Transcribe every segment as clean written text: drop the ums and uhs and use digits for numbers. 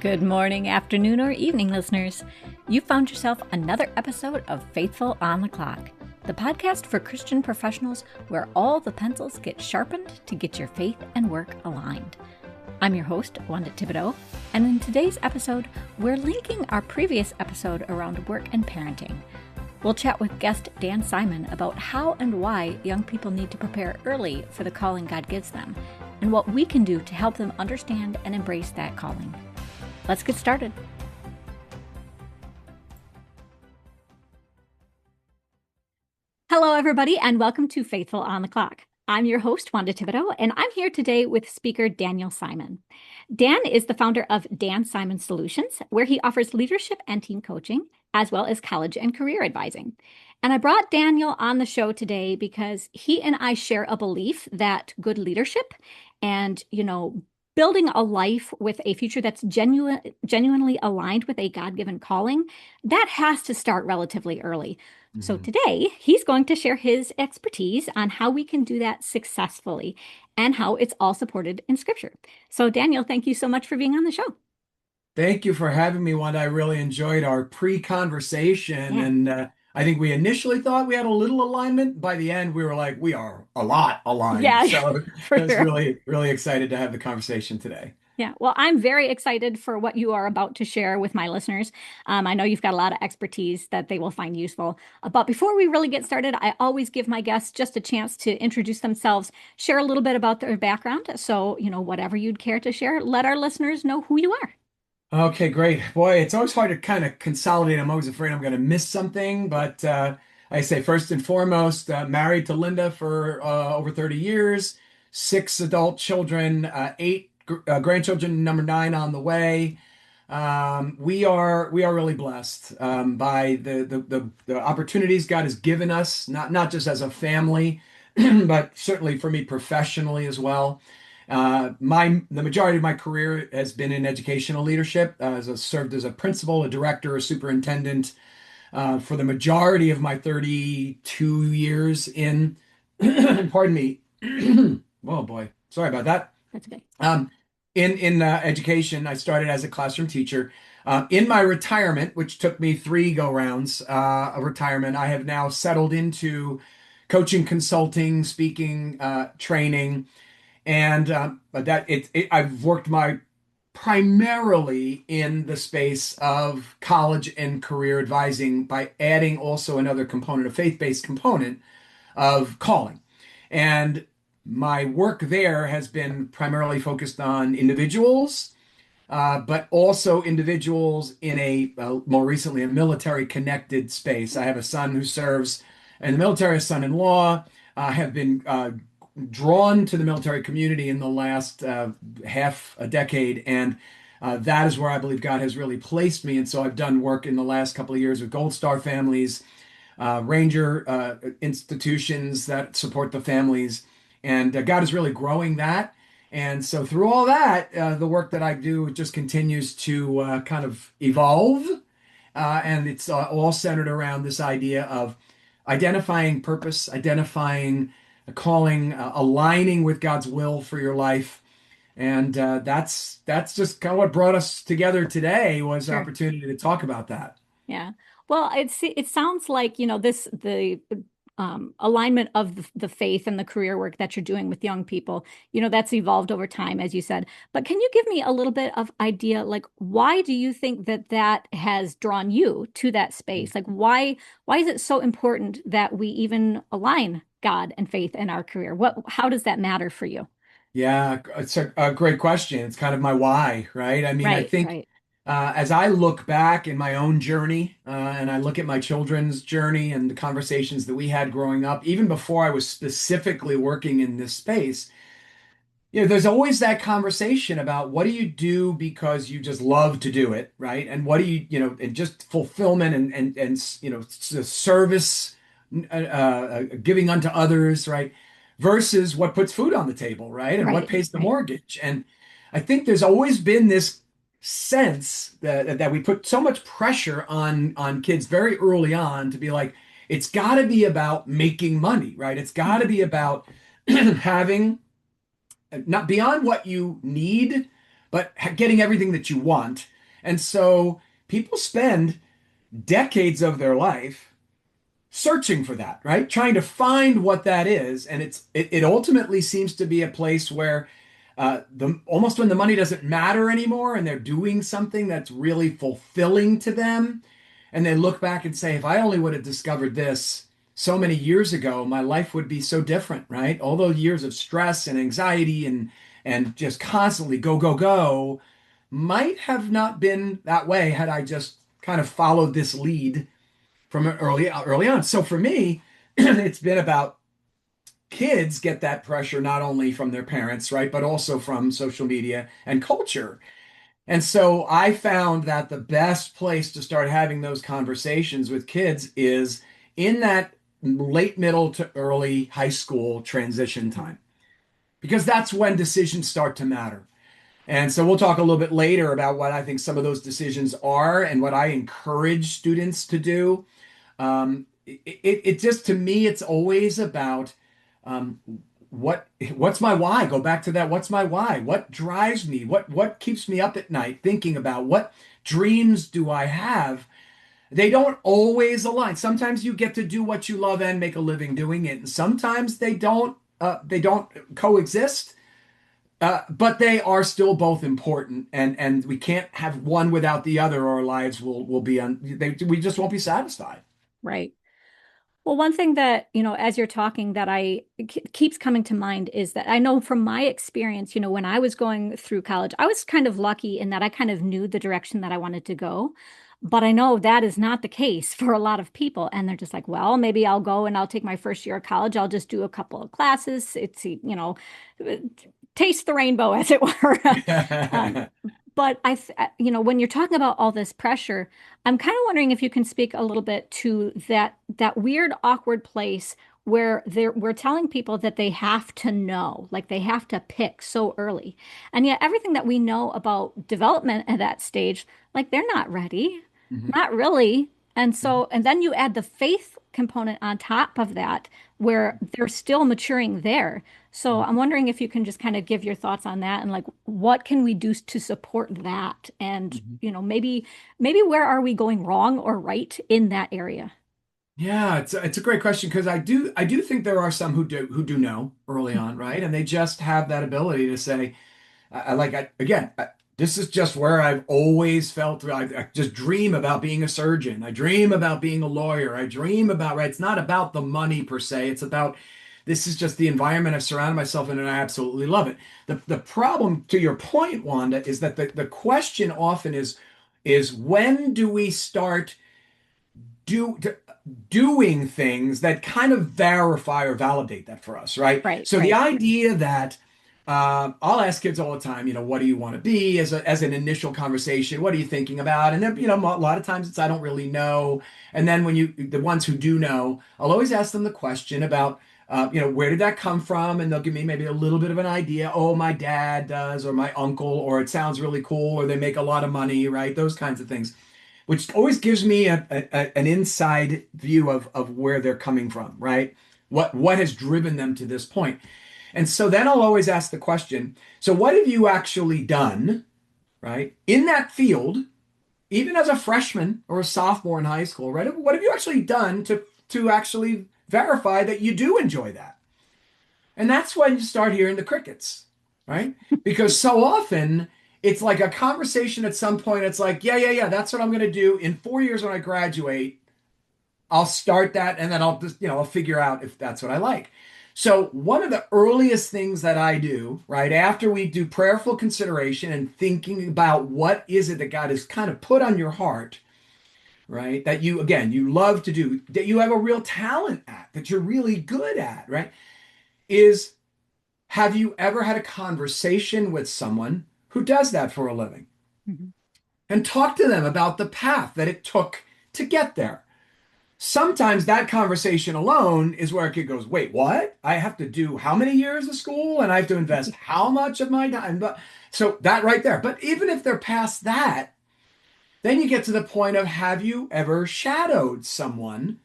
Good morning, afternoon, or evening, listeners. You found yourself another episode of Faithful on the Clock, the podcast for Christian professionals where all the pencils get sharpened to get your faith and work aligned. I'm your host, Wanda Thibodeau, and in today's episode, we're linking our previous episode around work and parenting. We'll chat with guest Dan Simon about how and why young people need to prepare early for the calling God gives them, and what we can do to help them understand and embrace that calling. Let's get started. Hello, everybody, and welcome to Faithful on the Clock. I'm your host, Wanda Thibodeau, and I'm here today with speaker Daniel Simon. Dan is the founder of Dan Simon Solutions, where he offers leadership and team coaching, as well as college and career advising. And I brought Daniel on the show today because he and I share a belief that good leadership and, building a life with a future that's genuinely aligned with a God-given calling, that has to start relatively early. So today, he's going to share his expertise on how we can do that successfully and how it's all supported in Scripture. So Daniel, thank you so much for being on the show. Thank you for having me, Wanda. I really enjoyed our pre-conversation, and I think we initially thought we had a little alignment. By the end, we were like, we are a lot aligned. Yeah, So for I was sure. really, really excited to have the conversation today. Yeah, well, I'm very excited for what you are about to share with my listeners. I know you've got a lot of expertise that they will find useful. But before we really get started, I always give my guests just a chance to introduce themselves, share a little bit about their background. So, whatever you'd care to share, let our listeners know who you are. Okay, great. Boy, it's always hard to kind of consolidate. I'm always afraid I'm going to miss something, but I say first and foremost, married to Linda for over 30 years, 6 adult children, 8 grandchildren, number 9 on the way. We are really blessed by the opportunities God has given us, not just as a family, but certainly for me professionally as well. The majority of my career has been in educational leadership. Served as a principal, a director, a superintendent for the majority of my 32 years in. Pardon me. Oh boy, sorry about that. That's okay. In education, I started as a classroom teacher. In my retirement, which took me 3 go-rounds of retirement, I have now settled into coaching, consulting, speaking, training. And I've worked my primarily in the space of college and career advising by adding also another component, a faith-based component of calling. And my work there has been primarily focused on individuals, but also individuals in more recently, a military connected space. I have a son who serves in the military, a son-in-law. I have been drawn to the military community in the last half a decade, and that is where I believe God has really placed me. And so I've done work in the last couple of years with Gold Star families, Ranger institutions that support the families, and God is really growing that. And so through all that, the work that I do just continues to kind of evolve, and it's all centered around this idea of identifying purpose, identifying a calling, aligning with God's will for your life. And that's just kind of what brought us together today was the Sure. opportunity to talk about that. Yeah. Well, it sounds like, the alignment of the faith and the career work that you're doing with young people, that's evolved over time, as you said. But can you give me a little bit of idea, like, why do you think that has drawn you to that space? Like, why is it so important that we even align God and faith in our career? How does that matter for you? Yeah, it's a great question. It's kind of my why, right? I mean, I Right, think right. as I look back in my own journey and I look at my children's journey and the conversations that we had growing up, even before I was specifically working in this space, there's always that conversation about what do you do because you just love to do it, right? And what do and just fulfillment and service, giving unto others, right? Versus what puts food on the table, right? And what Right, pays the right. mortgage. And I think there's always been this sense that we put so much pressure on kids very early on to be like, it's got to be about making money, right? It's got to Mhm. be about having not beyond what you need, but getting everything that you want. And so people spend decades of their life searching for that, right? Trying to find what that is. And it ultimately seems to be a place where the almost when the money doesn't matter anymore and they're doing something that's really fulfilling to them, and they look back and say, if I only would have discovered this so many years ago, my life would be so different, right? All those years of stress and anxiety and just constantly go, go, go might have not been that way had I just kind of followed this lead from early on. So for me, it's been about kids get that pressure not only from their parents, right, but also from social media and culture. And so I found that the best place to start having those conversations with kids is in that late middle to early high school transition time, because that's when decisions start to matter. And so we'll talk a little bit later about what I think some of those decisions are and what I encourage students to do. It just, to me, it's always about um, what's my why? Go back to that. What's my why? What drives me? What keeps me up at night thinking about what dreams do I have? They don't always align. Sometimes you get to do what you love and make a living doing it, and sometimes they don't. They don't coexist. But they are still both important, and we can't have one without the other, or our lives will be we just won't be satisfied. Right. Well, one thing that, as you're talking that keeps coming to mind is that I know from my experience, when I was going through college, I was kind of lucky in that I kind of knew the direction that I wanted to go. But I know that is not the case for a lot of people. And they're just like, well, maybe I'll go and I'll take my first year of college. I'll just do a couple of classes. Taste the rainbow, as it were. Um, but when you're talking about all this pressure, I'm kind of wondering if you can speak a little bit to that weird, awkward place where we're telling people that they have to know, like they have to pick so early. And yet everything that we know about development at that stage, like they're not ready, Mhm, not really. And mhm, so, and then you add the faith component on top of that, where they're still maturing there. So mhm, I'm wondering if you can just kind of give your thoughts on that and like what can we do to support that? And, mhm. maybe where are we going wrong or right in that area? Yeah, it's a great question because I do think there are some who do know early on, right? And they just have that ability to say, this is just where I've always felt. I just dream about being a surgeon. I dream about being a lawyer. I dream about, right? It's not about the money per se. It's about this is just the environment I've surrounded myself in, and I absolutely love it. The problem, to your point, Wanda, is that the question often is when do we start do doing things that kind of verify or validate that for us, right? Right, So the right. idea that I'll ask kids all the time, what do you want to be as an initial conversation? What are you thinking about? And then, a lot of times it's I don't really know. And then the ones who do know, I'll always ask them the question about, where did that come from? And they'll give me maybe a little bit of an idea. Oh, my dad does, or my uncle, or it sounds really cool, or they make a lot of money, right? Those kinds of things, which always gives me an inside view of where they're coming from, right? What has driven them to this point. And so then I'll always ask the question, so what have you actually done, right, in that field, even as a freshman or a sophomore in high school, right? What have you actually done to actually verify that you do enjoy that? And that's when you start hearing the crickets, right? Because so often it's like a conversation at some point. It's like, yeah, yeah, yeah, that's what I'm going to do in 4 years when I graduate. I'll start that and then I'll just, I'll figure out if that's what I like. So, one of the earliest things that I do, right after we do prayerful consideration and thinking about what is it that God has kind of put on your heart, right? That you love to do, that you have a real talent at, that you're really good at, right? Is have you ever had a conversation with someone who does that for a living Mhm. and talk to them about the path that it took to get there? Sometimes that conversation alone is where a kid goes, wait, what? I have to do how many years of school and I have to invest how much of my time? But so that right there. But even if they're past that, then you get to the point of have you ever shadowed someone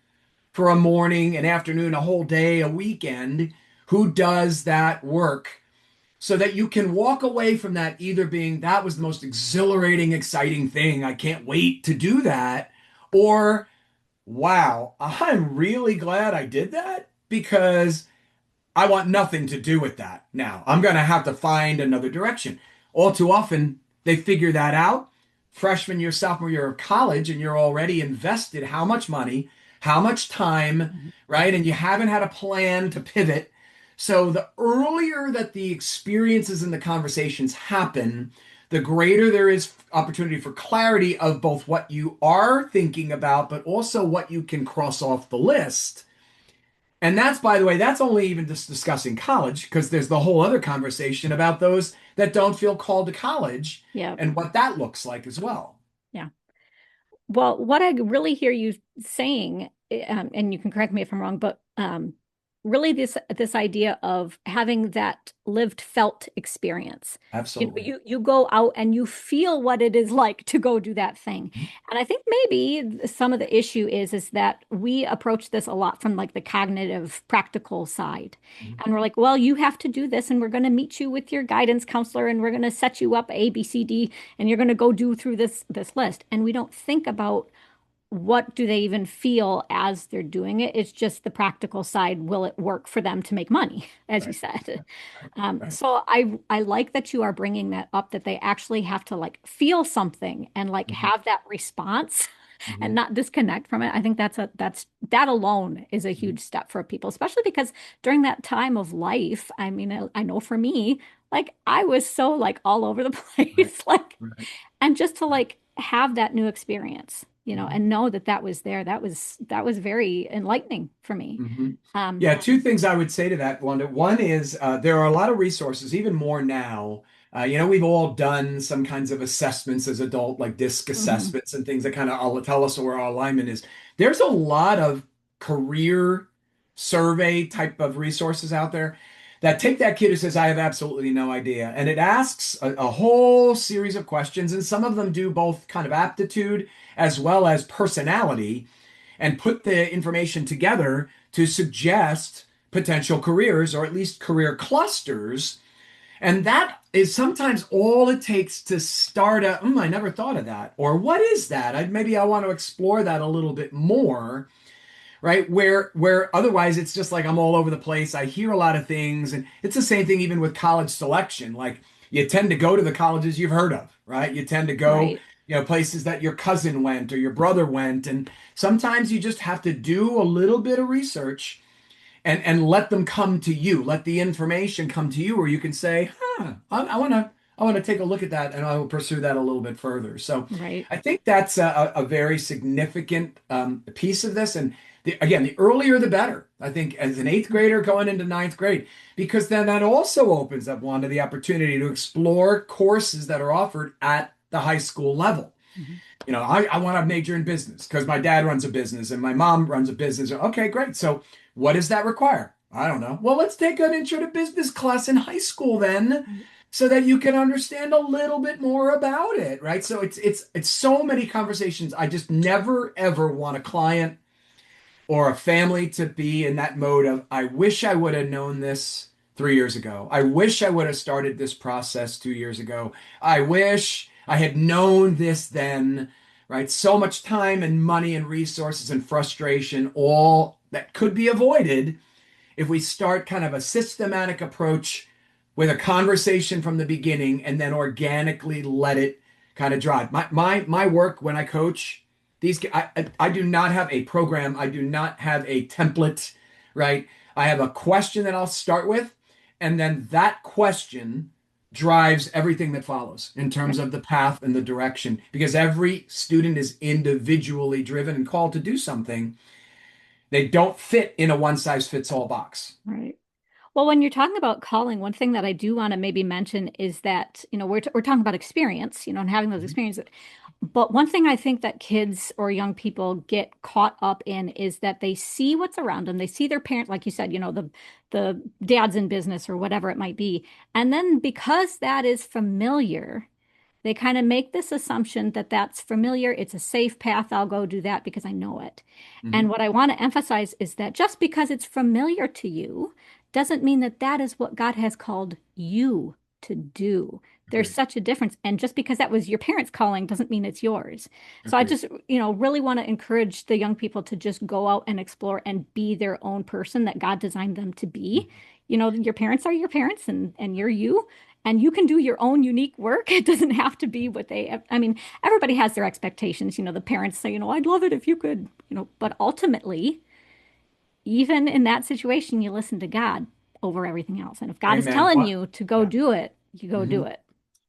for a morning, an afternoon, a whole day, a weekend who does that work so that you can walk away from that either being that was the most exhilarating, exciting thing. I can't wait to do that. Or, wow, I'm really glad I did that because I want nothing to do with that now. I'm going to have to find another direction. All too often, they figure that out freshman year, sophomore year of college, and you're already invested how much money, how much time, Mhm. right? And you haven't had a plan to pivot. So the earlier that the experiences and the conversations happen, the greater there is opportunity for clarity of both what you are thinking about, but also what you can cross off the list. And that's, by the way, that's only even just discussing college, because there's the whole other conversation about those that don't feel called to college Yeah. and what that looks like as well. Yeah. Well, what I really hear you saying, and you can correct me if I'm wrong, but really this idea of having that lived felt experience. Absolutely. You go out and you feel what it is like to go do that thing. And I think maybe some of the issue is that we approach this a lot from like the cognitive practical side. Mhm. And we're like, well, you have to do this, and we're going to meet you with your guidance counselor, and we're going to set you up A, B, C, D, and you're going to go do through this list. And we don't think about what do they even feel as they're doing it. It's just the practical side. Will it work for them to make money, as you Right, said? right, right. So I like that you are bringing that up, that they actually have to like feel something and like Mhm, have that response and mhm, not disconnect from it. I think that alone is a mhm. huge step for people, especially because during that time of life, I mean, I know for me, like I was so like all over the Right, place, like, right, and just to like have that new experience, mhm, and know that that was there, that was very enlightening for me. mhm. Um, Yeah, two things I would say to that, Wanda. One is there are a lot of resources, even more now. We've all done some kinds of assessments as adult, like DISC mhm, assessments and things that kind of tell us where our alignment is. There's a lot of career survey type of resources out there that take that kid who says, I have absolutely no idea. And it asks a whole series of questions, and some of them do both kind of aptitude as well as personality and put the information together to suggest potential careers or at least career clusters. And that is sometimes all it takes to start I never thought of that. Or what is that? Maybe I want to explore that a little bit more, right? Where otherwise it's just like I'm all over the place. I hear a lot of things, and it's the same thing even with college selection. Like you tend to go to the colleges you've heard of, right? You tend to go, right, places that your cousin went or your brother went, and sometimes you just have to do a little bit of research and let them come to you. Let the information come to you, where you can say, I want to take a look at that, and I will pursue that a little bit further. So right, I think that's a very significant piece of this. And again, the earlier the better. I think as an eighth grader going into ninth grade, because then that also opens up one to the opportunity to explore courses that are offered at the high school level. mhm, I want to major in business because my dad runs a business and my mom runs a business. Okay, great. So what does that require? I don't know. Well, let's take an intro to business class in high school then, right, so that you can understand a little bit more about it, right? So it's so many conversations. I just never ever want a client or a family to be in that mode of, I wish I would have known this 3 years ago. I wish I would have started this process 2 years ago. I wish I had known this then, right? So much time and money and resources and frustration, all that could be avoided if we start kind of a systematic approach with a conversation from the beginning and then organically let it kind of drive. My work when I coach these, I do not have a program. I do not have a template, right? I have a question that I'll start with, and then that question drives everything that follows in terms right, of the path and the direction, because every student is individually driven and called to do something. They don't fit in a one size fits all box. right. Well, when you're talking about calling, one thing that I do want to maybe mention is that, we're talking about experience, and having those experiences. But one thing I think that kids or young people get caught up in is that they see what's around them. They see their parent, like you said, the dad's in business or whatever it might be. And then because that is familiar, they kind of make this assumption that that's familiar. It's a safe path. I'll go do that because I know it. And Mhm. what I want to emphasize is that just because it's familiar to you doesn't mean that that is what God has called you to do. There's Agreed. such a difference. And just because that was your parents' calling doesn't mean it's yours. So I Agreed. just, really want to encourage the young people to just go out and explore and be their own person that God designed them to be. Your parents are your parents and you're you. And you can do your own unique work. It doesn't have to be what I mean, everybody has their expectations. The parents say, I'd love it if you could, but ultimately, even in that situation, you listen to God over everything else. And if God is Amen. telling What? you to go Yeah. do it, you go do Hmm. it.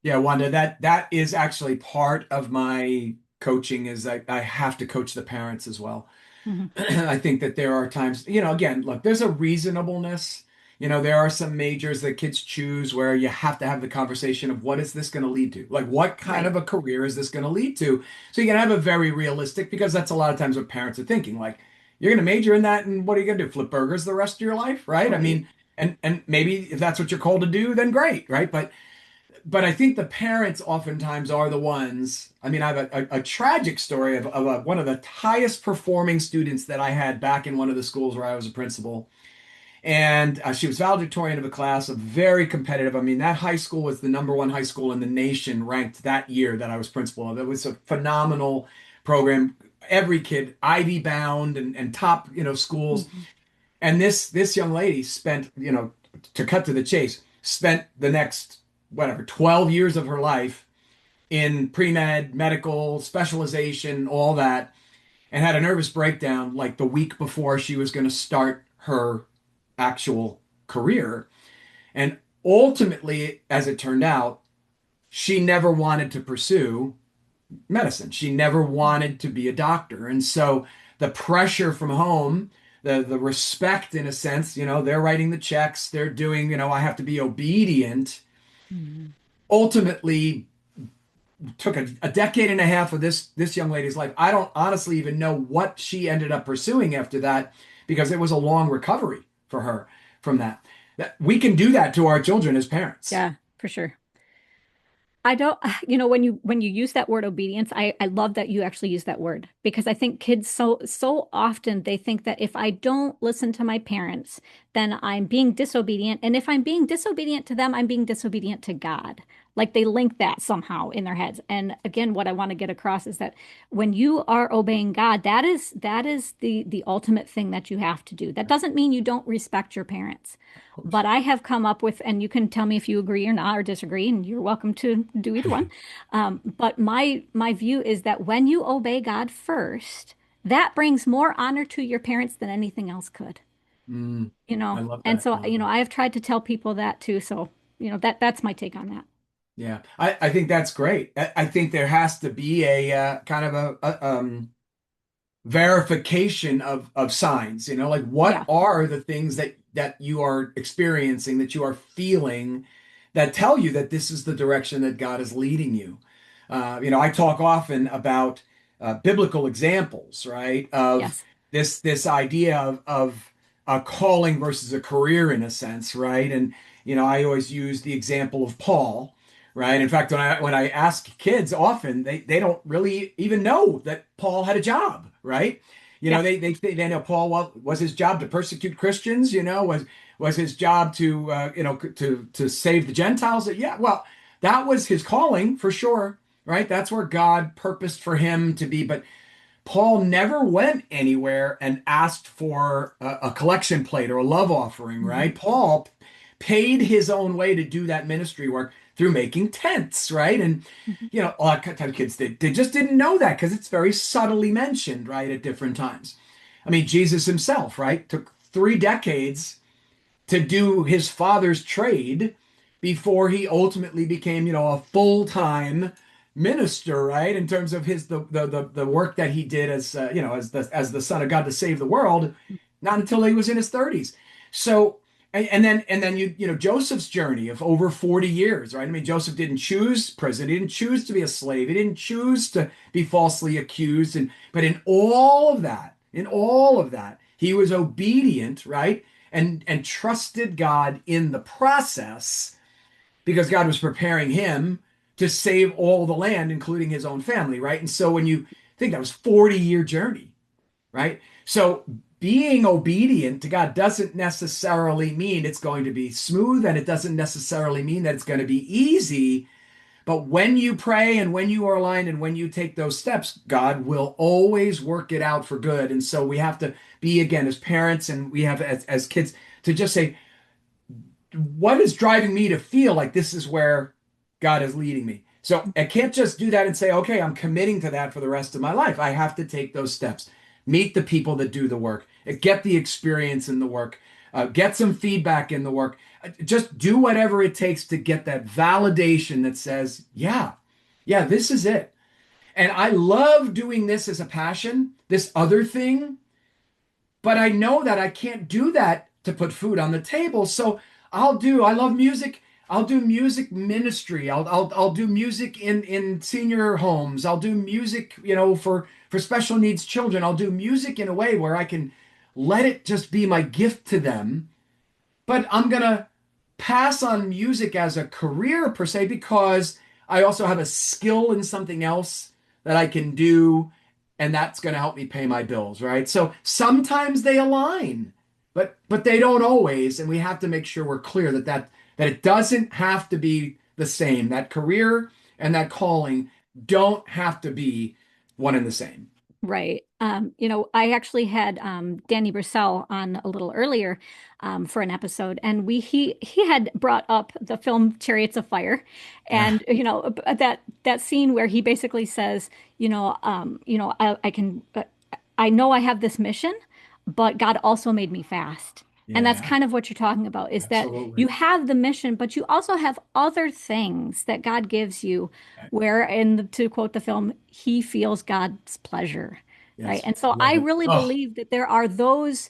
Yeah, Wanda, that is actually part of my coaching is I have to coach the parents as well. Mhm. I think that there are times, again, look, there's a reasonableness. There are some majors that kids choose where you have to have the conversation of what is this going to lead to? Like, what kind Right, of a career is this going to lead to? So you can have a very realistic, because that's a lot of times what parents are thinking. Like, you're going to major in that, and what are you going to do? Flip burgers the rest of your life, right? I right. mean, and maybe if that's what you're called to do, then great, right? But I think the parents oftentimes are the ones. I mean, I have a tragic story of one of the highest performing students that I had back in one of the schools where I was a principal. And she was valedictorian of a class, of very competitive. I mean, that high school was the number one high school in the nation ranked that year that I was principal of. It was a phenomenal program. Every kid, Ivy bound and top, schools. Mhm. And this young lady spent, to cut to the chase, spent the next whatever 12 years of her life in pre-med, medical, specialization, all that, and had a nervous breakdown like the week before she was going to start her actual career. And ultimately, as it turned out, she never wanted to pursue medicine. She never wanted to be a doctor. And so the pressure from home, the respect in a sense, they're writing the checks, they're doing, I have to be obedient, Mhm. ultimately took a decade and a half of this young lady's life. I don't honestly even know what she ended up pursuing after that, because it was a long recovery for her from that. That we can do that to our children as parents. Yeah, for sure. I don't, when you use that word obedience, I love that you actually use that word because I think kids so often they think that if I don't listen to my parents, then I'm being disobedient. And if I'm being disobedient to them, I'm being disobedient to God. Like they link that somehow in their heads. And again, what I want to get across is that when you are obeying God, that is the ultimate thing that you have to do. That doesn't mean you don't respect your parents. Of course. But I have come up with, and you can tell me if you agree or not or disagree, and you're welcome to do either one. But my view is that when you obey God first, that brings more honor to your parents than anything else could. Mm, I love And that. so, I love that. I have tried to tell people that too. So, that's my take on that. Yeah, I think that's great. I think there has to be a kind of verification of signs, like what Yeah. are the things that you are experiencing, that you are feeling, that tell you that this is the direction that God is leading you. I talk often about biblical examples, right? Of Yes. this idea of a calling versus a career in a sense, right? And I always use the example of Paul, right? In fact, when I ask kids, often they don't really even know that Paul had a job, right? Yeah. They know Paul, well, was his job to persecute Christians, was his job to to save the Gentiles. Yeah, well, that was his calling for sure, right? That's where God purposed for him to be. But Paul never went anywhere and asked for a collection plate or a love offering, Hmm. right? Paul paid his own way to do that ministry work through making tents, right? And Hmm. a lot of kids they just didn't know that because it's very subtly mentioned, right, at different times. I mean, Jesus himself, right, took 3 decades to do his father's trade before he ultimately became, a full-time minister, right? In terms of his the work that he did as as the son of God to save the world, not until he was in his 30s. So and then Joseph's journey of over 40 years, right? I mean, Joseph didn't choose prison, he didn't choose to be a slave, he didn't choose to be falsely accused, but in all of that, he was obedient, right? And trusted God in the process because God was preparing him to save all the land, including his own family, right? And so when you think that was 40-year journey, right? So being obedient to God doesn't necessarily mean it's going to be smooth, and it doesn't necessarily mean that it's going to be easy. But when you pray and when you are aligned and when you take those steps, God will always work it out for good. And so we have to be, again, as parents and we have as kids, to just say, what is driving me to feel like this is where God is leading me? So I can't just do that and say, okay, I'm committing to that for the rest of my life. I have to take those steps, meet the people that do the work, get the experience in the work, get some feedback in the work. Just do whatever it takes to get that validation that says, yeah, this is it. And I love doing this as a passion, this other thing, but I know that I can't do that to put food on the table. So I love music. I'll do music ministry. I'll do music in senior homes. I'll do music, for special needs children. I'll do music in a way where I can let it just be my gift to them. But I'm gonna pass on music as a career per se because I also have a skill in something else that I can do, and that's going to help me pay my bills, right? So sometimes they align, but they don't always, and we have to make sure we're clear that it doesn't have to be the same. That career and that calling don't have to be one and the same. Right. I actually had Danny Brissell on a little earlier for an episode, and he had brought up the film Chariots of Fire, Yeah. and that scene where he basically says, I can, I know I have this mission, but God also made me fast. And that's Yeah, kind of what you're talking about, is that you absolutely. have the mission, but you also have other things that God gives you where, to quote the film, he feels God's pleasure, right? Yes, And so I love it. really Oh, believe that there are those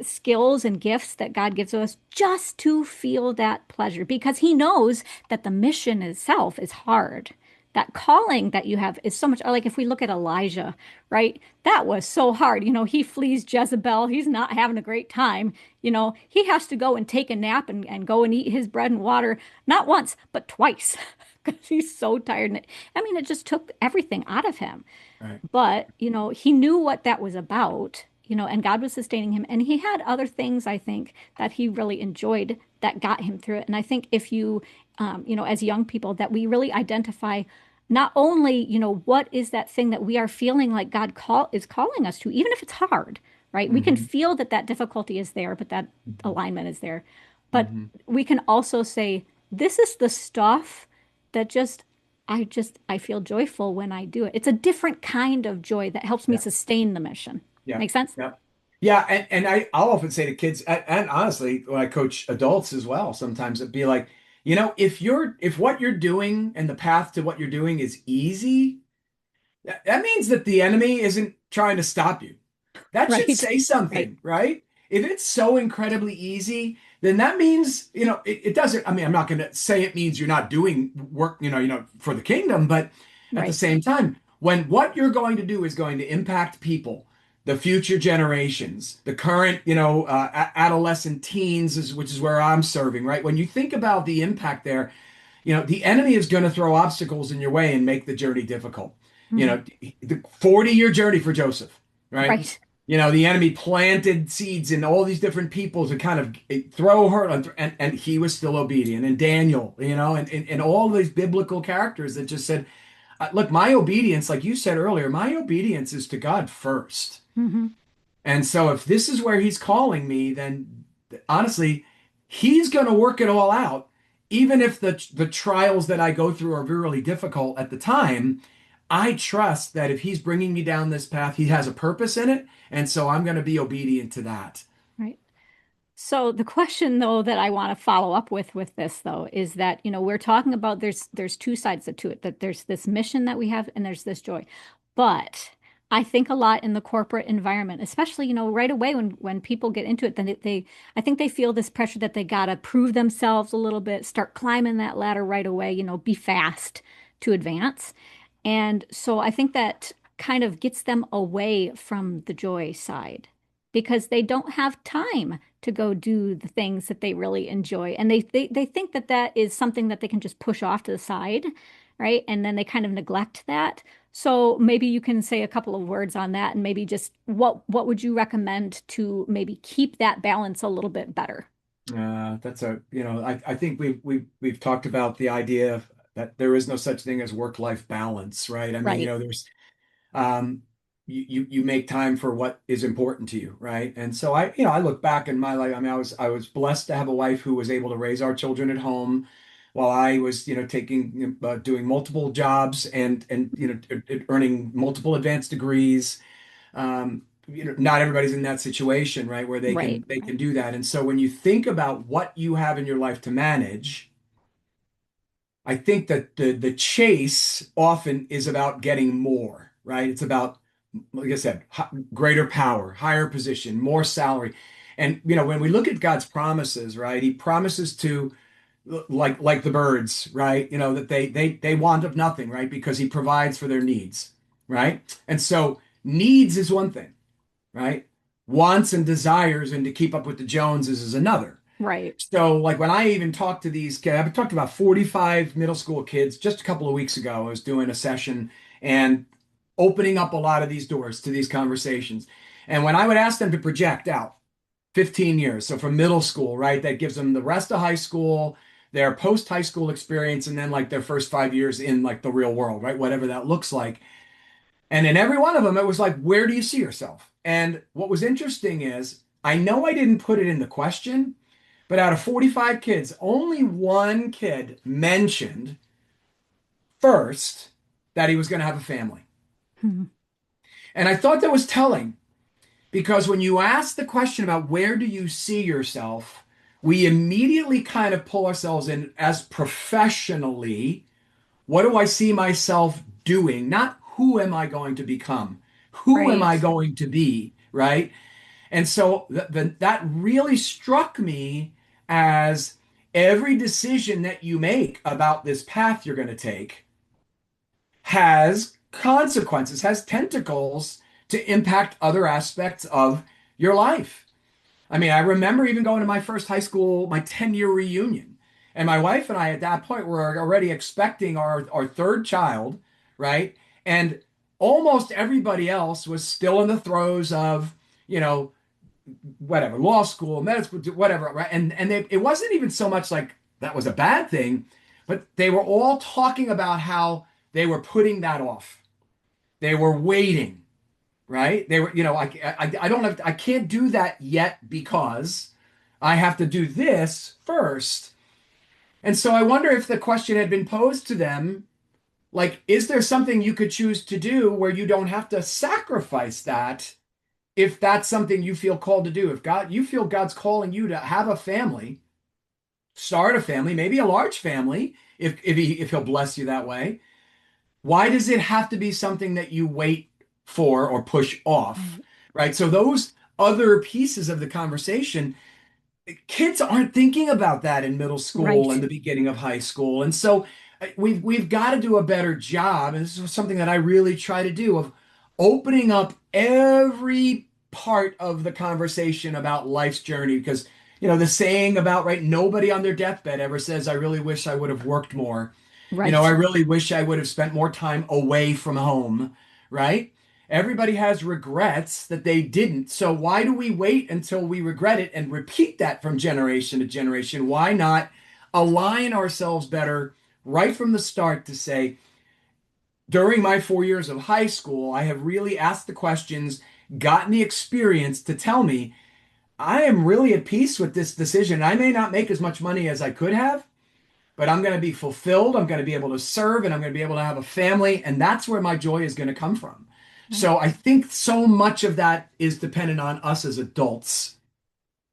skills and gifts that God gives us just to feel that pleasure because he knows that the mission itself is hard. That calling that you have is so much like if we look at Elijah, right? That was so hard. He flees Jezebel. He's not having a great time. He has to go and take a nap and go and eat his bread and water, not once, but twice, because he's so tired. And I mean, it just took everything out of him. right. But, he knew what that was about, and God was sustaining him. And he had other things, I think, that he really enjoyed that got him through it. And I think if you, as young people, that we really identify not only, what is that thing that we are feeling like is calling us to, even if it's hard, right? We can Hmm. feel that that difficulty is there, but that Hmm. alignment is there. But Hmm. we can also say, this is the stuff that I feel joyful when I do it. It's a different kind of joy that helps me Yeah, sustain the mission. yeah, Make sense? yeah. Yeah, and I'll often say to kids, and honestly, when I coach adults as well, sometimes it'd be like, if what you're doing and the path to what you're doing is easy, that means that the enemy isn't trying to stop you. That should Right. say Right. something, right? If it's so incredibly easy, then that means, it doesn't, I mean, I'm not going to say it means you're not doing work, for the kingdom, but at the Right. same time, when what you're going to do is going to impact people, the future generations, the current, adolescent teens, which is where I'm serving, right? When you think about the impact there, the enemy is going to throw obstacles in your way and make the journey difficult. Mhm. The 40-year journey for Joseph, right? Right. The enemy planted seeds in all these different people to kind of throw her, and he was still obedient. And Daniel, and all these biblical characters that just said, look, my obedience, like you said earlier, my obedience is to God first. Hmm. And so if this is where he's calling me, then honestly, he's going to work it all out. Even if the trials that I go through are really difficult at the time, I trust that if he's bringing me down this path, he has a purpose in it. And so I'm going to be obedient to that. Right. So the question though that I want to follow up with this though is that, we're talking about there's two sides to it, that there's this mission that we have and there's this joy. But I think a lot in the corporate environment, especially, right away when people get into it, then I think they feel this pressure that they gotta prove themselves a little bit, start climbing that ladder right away, be fast to advance. And so I think that kind of gets them away from the joy side because they don't have time to go do the things that they really enjoy. And they think that that is something that they can just push off to the side, right? And then they kind of neglect that. So maybe you can say a couple of words on that and maybe just what would you recommend to maybe keep that balance a little bit better? That's I think we've talked about the idea that there is no such thing as work-life balance, right? I mean, Right. there's um, you make time for what is important to you, right? And so I look back in my life. I mean, I was blessed to have a wife who was able to raise our children at home, while I was, taking doing multiple jobs and earning multiple advanced degrees. Not everybody's in that situation, right, where they Right. can they can do that. And so when you think about what you have in your life to manage, I think that the chase often is about getting more, right? It's about, like I said, greater power, higher position, more salary. And when we look at God's promises, right? He promises to, like the birds, right? That they want of nothing, right? Because he provides for their needs, right? And so needs is one thing, right? Wants and desires and to keep up with the Joneses is another. Right. So, like when I even talk to these kids, I've talked to about 45 middle school kids just a couple of weeks ago. I was doing a session and opening up a lot of these doors to these conversations. And when I would ask them to project out 15 years, so from middle school, right, that gives them the rest of high school, their post high school experience, and then like their first 5 years in like the real world, right, whatever that looks like. And in every one of them, it was like, where do you see yourself? And what was interesting is, I know I didn't put it in the question, but out of 45 kids, only one kid mentioned first that he was going to have a family. Mhm. And I thought that was telling because when you ask the question about where do you see yourself, we immediately kind of pull ourselves in as professionally. What do I see myself doing? Not who am I going to become? Who am Right. I going to be? Right. And so that really struck me as every decision that you make about this path you're going to take has consequences, has tentacles to impact other aspects of your life. I mean, I remember even going to my first high school, my 10-year reunion. And my wife and I at that point were already expecting our third child, right? And almost everybody else was still in the throes of, you know, whatever, law school, medical, whatever, right? And it wasn't even so much like that was a bad thing, but they were all talking about how they were putting that off. They were waiting, right? They were, I don't have, I can't do that yet because I have to do this first. And so I wonder if the question had been posed to them, like, is there something you could choose to do where you don't have to sacrifice that if that's something you feel called to do? If you feel God's calling you to have a family, start a family, maybe a large family, if he'll bless you that way, why does it have to be something that you wait for or push off? Right. Right? So those other pieces of the conversation, kids aren't thinking about that in middle school and Right. the beginning of high school. And so we've got to do a better job. And this is something that I really try to do, of opening up every part of the conversation about life's journey. Because, the saying about, right, nobody on their deathbed ever says, I really wish I would have worked more. I Right. really wish I would have spent more time away from home, right? Everybody has regrets that they didn't. So why do we wait until we regret it and repeat that from generation to generation? Why not align ourselves better right from the start to say, during my 4 years of high school, I have really asked the questions, gotten the experience to tell me I am really at peace with this decision. I may not make as much money as I could have, but I'm going to be fulfilled. I'm going to be able to serve and I'm going to be able to have a family. And that's where my joy is going to come from. Right. So I think so much of that is dependent on us as adults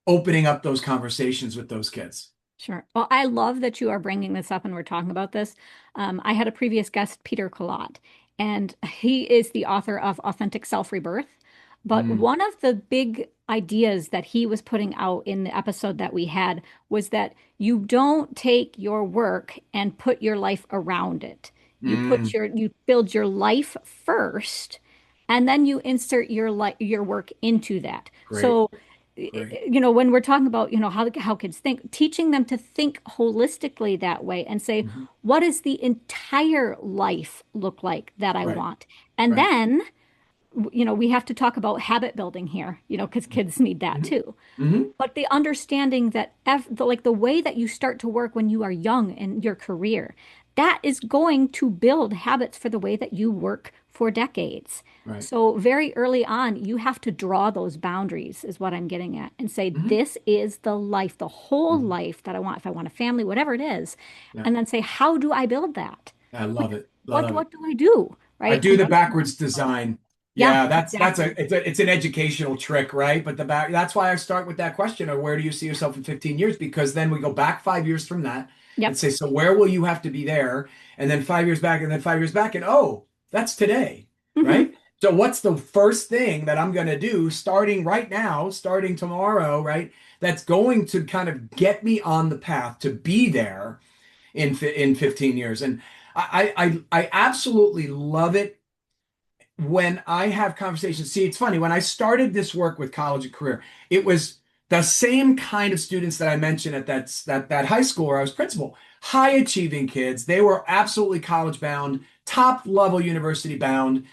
opening up those conversations with those kids. Sure. Well, I love that you are bringing this up and we're talking about this. I had a previous guest, Peter Collot, and he is the author of Authentic Self Rebirth. But Mm, one of the big ideas that he was putting out in the episode that we had was that you don't take your work and put your life around it. mm, You build your life first, and then you insert your work into that. great. So Great. when we're talking about, how kids think, teaching them to think holistically that way and say, Mhm. what does the entire life look like that I Right. want? And Right. then, we have to talk about habit building here, because kids need that Hmm. too. Hmm. But the understanding that like the way that you start to work when you are young in your career, that is going to build habits for the way that you work for decades. Right. So very early on, you have to draw those boundaries, is what I'm getting at, and say, Hmm. this is the life, the whole Hmm. life that I want, if I want a family, whatever it is. Yeah. And then say, how do I build that? I Like, love it. what Love it. what do I do? I Right? do And the what is backwards mindful? design. Yeah, Yeah, that's exactly. it's an educational trick, right? But that's why I start with that question of where do you see yourself in 15 years? Because then we go back 5 years from that and Yep. say, so where will you have to be there? And then 5 years back, and then 5 years back, and oh, that's today, Hmm. right? So what's the first thing that I'm going to do starting right now, starting tomorrow, right? That's going to kind of get me on the path to be there in 15 years. And I absolutely love it when I have conversations. See, it's funny. When I started this work with college and career, it was the same kind of students that I mentioned at that high school where I was principal. High achieving kids. They were absolutely college bound, top level university bound.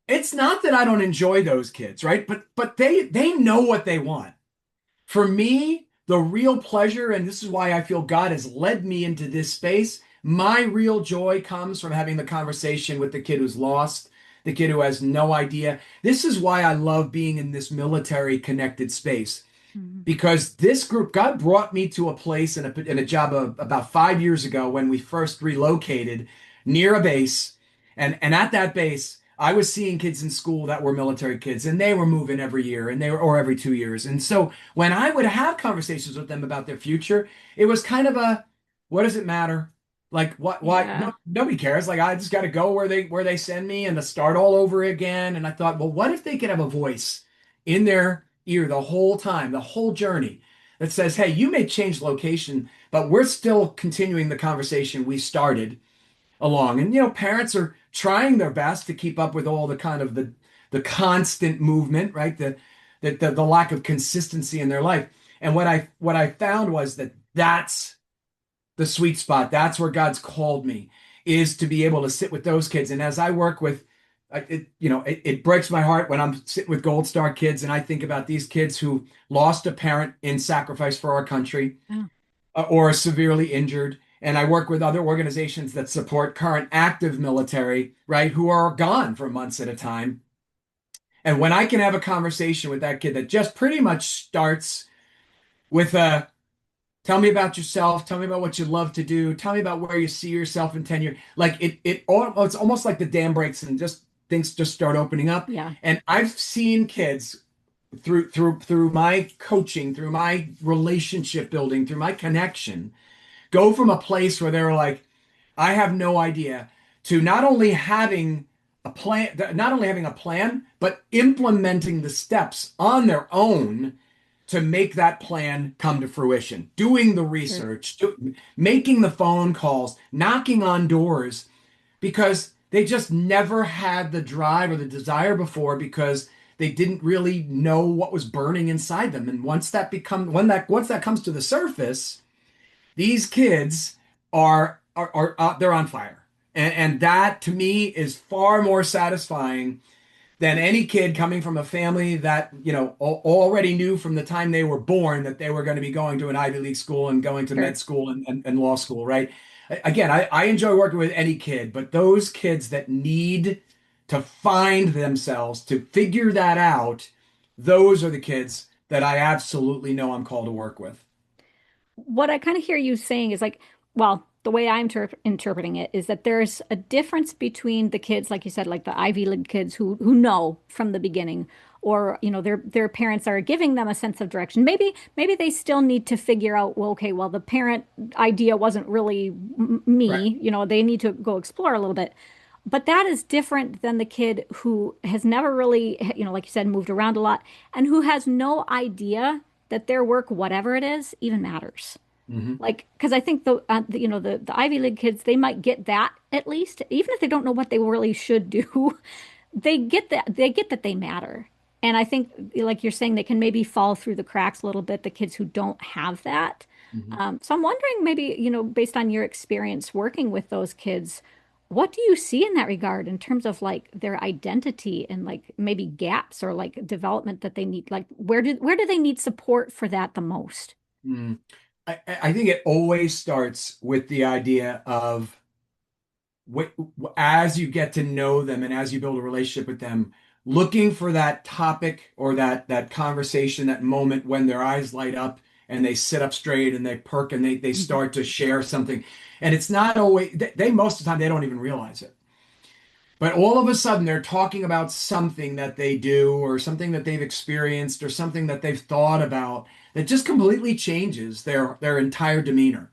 It's not that I don't enjoy those kids, right? But they know what they want. For me, the real pleasure, and this is why I feel God has led me into this space, my real joy comes from having the conversation with the kid who's lost, the kid who has no idea. This is why I love being in this military connected space Hmm. because this group, God brought me to a place in a job about 5 years ago when we first relocated near a base. And at that base, I was seeing kids in school that were military kids and they were moving every year and they were, or every 2 years. And so when I would have conversations with them about their future, it was kind of a, what does it matter? Like why Yeah. no, nobody cares. Like I just got to go where they send me and to start all over again. And I thought, well, what if they could have a voice in their ear the whole time, the whole journey that says, hey, you may change location, but we're still continuing the conversation we started along. And parents are trying their best to keep up with all the kind of the constant movement, right? The lack of consistency in their life. And what I found was that's the sweet spot. That's where God's called me is to be able to sit with those kids. And as I work with it breaks my heart when I'm sitting with Gold Star kids and I think about these kids who lost a parent in sacrifice for our country Yeah. or are severely injured. And I work with other organizations that support current active military, right, who are gone for months at a time. And when I can have a conversation with that kid that just pretty much starts with a tell me about yourself. Tell me about what you love to do. Tell me about where you see yourself in 10 years. Like it's almost like the dam breaks and just things just start opening up. Yeah. And I've seen kids through my coaching, through my relationship building, through my connection, go from a place where they're like, I have no idea, to not only having a plan, but implementing the steps on their own to make that plan come to fruition, doing the Sure. research, making the phone calls, knocking on doors, because they just never had the drive or the desire before because they didn't really know what was burning inside them. And once that comes to the surface, these kids are they're on fire. And that to me is far more satisfying than any kid coming from a family that, already knew from the time they were born that they were going to be going to an Ivy League school and going to med Sure. school and law school, right? Again, I enjoy working with any kid, but those kids that need to find themselves, to figure that out, those are the kids that I absolutely know I'm called to work with. What I kind of hear you saying is like, well, the way I'm interpreting it is that there's a difference between the kids, like you said, like the Ivy League kids who know from the beginning, or their parents are giving them a sense of direction. Maybe they still need to figure out, well, okay, well, the parent idea wasn't really Right. me. They need to go explore a little bit. But that is different than the kid who has never really, like you said, moved around a lot and who has no idea that their work, whatever it is, even matters. Hmm. Like, because I think the Ivy League kids, they might get that at least, even if they don't know what they really should do, they get that they matter. And I think, like you're saying, they can maybe fall through the cracks a little bit, the kids who don't have that. Mhm. So I'm wondering, maybe, based on your experience working with those kids, what do you see in that regard in terms of like their identity and like maybe gaps or like development that they need? Like, where do they need support for that the most? Mm. I think it always starts with the idea of wh- as you get to know them and as you build a relationship with them, looking for that topic or that conversation, that moment when their eyes light up and they sit up straight and they perk and they Mhm. start to share something. And it's not always they most of the time they don't even realize it. But all of a sudden they're talking about something that they do or something that they've experienced or something that they've thought about that just completely changes their entire demeanor.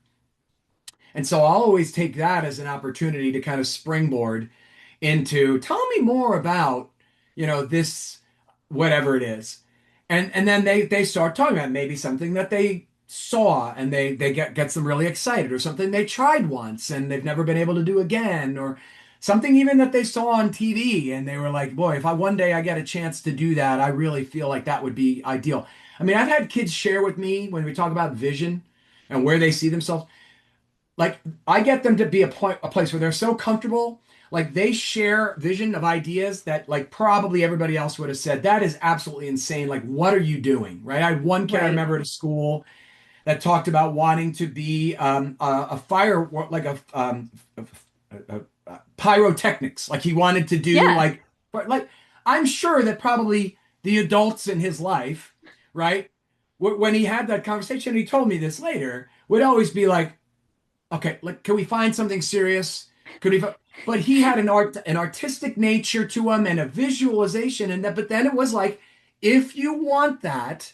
And so I'll always take that as an opportunity to kind of springboard into tell me more about, this whatever it is. And then they start talking about maybe something that they saw and they gets them really excited or something they tried once and they've never been able to do again or something even that they saw on TV and they were like, boy, if I one day I get a chance to do that, I really feel like that would be ideal. I mean, I've had kids share with me when we talk about vision and where they see themselves. Like I get them to be a place where they're so comfortable, like they share vision of ideas that like probably everybody else would have said, that is absolutely insane. Like, what are you doing? Right. I had one kid I Right. remember at a school that talked about wanting to be a fire, like pyrotechnics. Like he wanted to do Yeah. like, but like I'm sure that probably the adults in his life, right, when he had that conversation, he told me this later, would always be like, okay, like, can we find something serious? Could we? But he had an artistic nature to him and a visualization, and that. But then it was like, if you want that,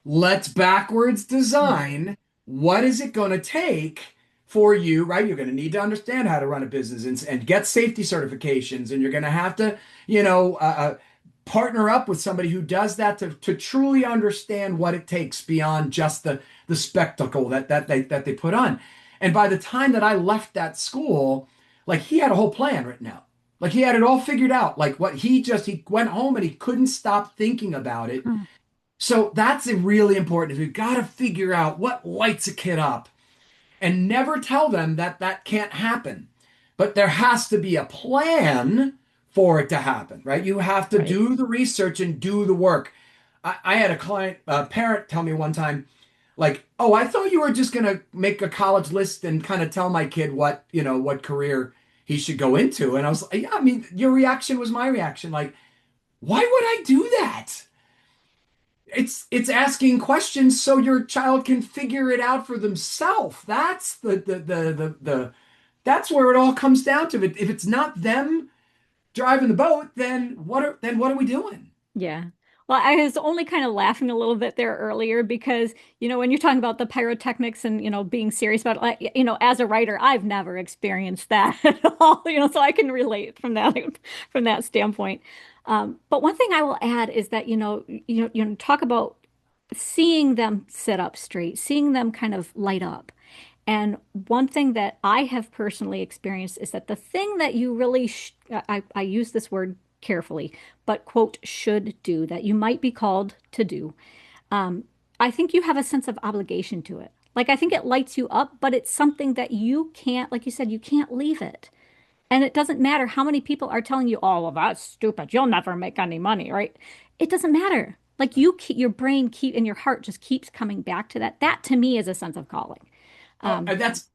let's backwards Mm. design. What is it going to take for you, right? You're going to need to understand how to run a business and get safety certifications, and you're going to have to, you know, partner up with somebody who does that to truly understand what it takes beyond just the spectacle that they put on. And by the time that I left that school, like he had a whole plan written out. Like he had it all figured out. Like what he went home and he couldn't stop thinking about it. Huh. So that's a really important. We've got to figure out what lights a kid up and never tell them that that can't happen. But there has to be a plan for it to happen, right? You have to Right. do the research and do the work. I had a client, a parent tell me one time, like, oh, I thought you were just going to make a college list and kind of tell my kid what career he should go into. And I was like, yeah, I mean, your reaction was my reaction. Like, why would I do that? It's asking questions so your child can figure it out for themselves. That's the that's where it all comes down to. If it's not them driving the boat, then what are we doing? Yeah. Well, I was only kind of laughing a little bit there earlier because, when you're talking about the pyrotechnics and, being serious about it, like, as a writer, I've never experienced that at all, so I can relate from that standpoint. But one thing I will add is that, talk about seeing them sit up straight, seeing them kind of light up. And one thing that I have personally experienced is that the thing that you really, I use this word carefully, but quote, should do, that you might be called to do, um, I think you have a sense of obligation to it. Like, I think it lights you up, but it's something that you can't, like you said, you can't leave it. And it doesn't matter how many people are telling you, oh, well, that's stupid. You'll never make any money, right? It doesn't matter. Like you keep your brain keep and your heart just keeps coming back to that. That to me is a sense of calling. Oh, Um,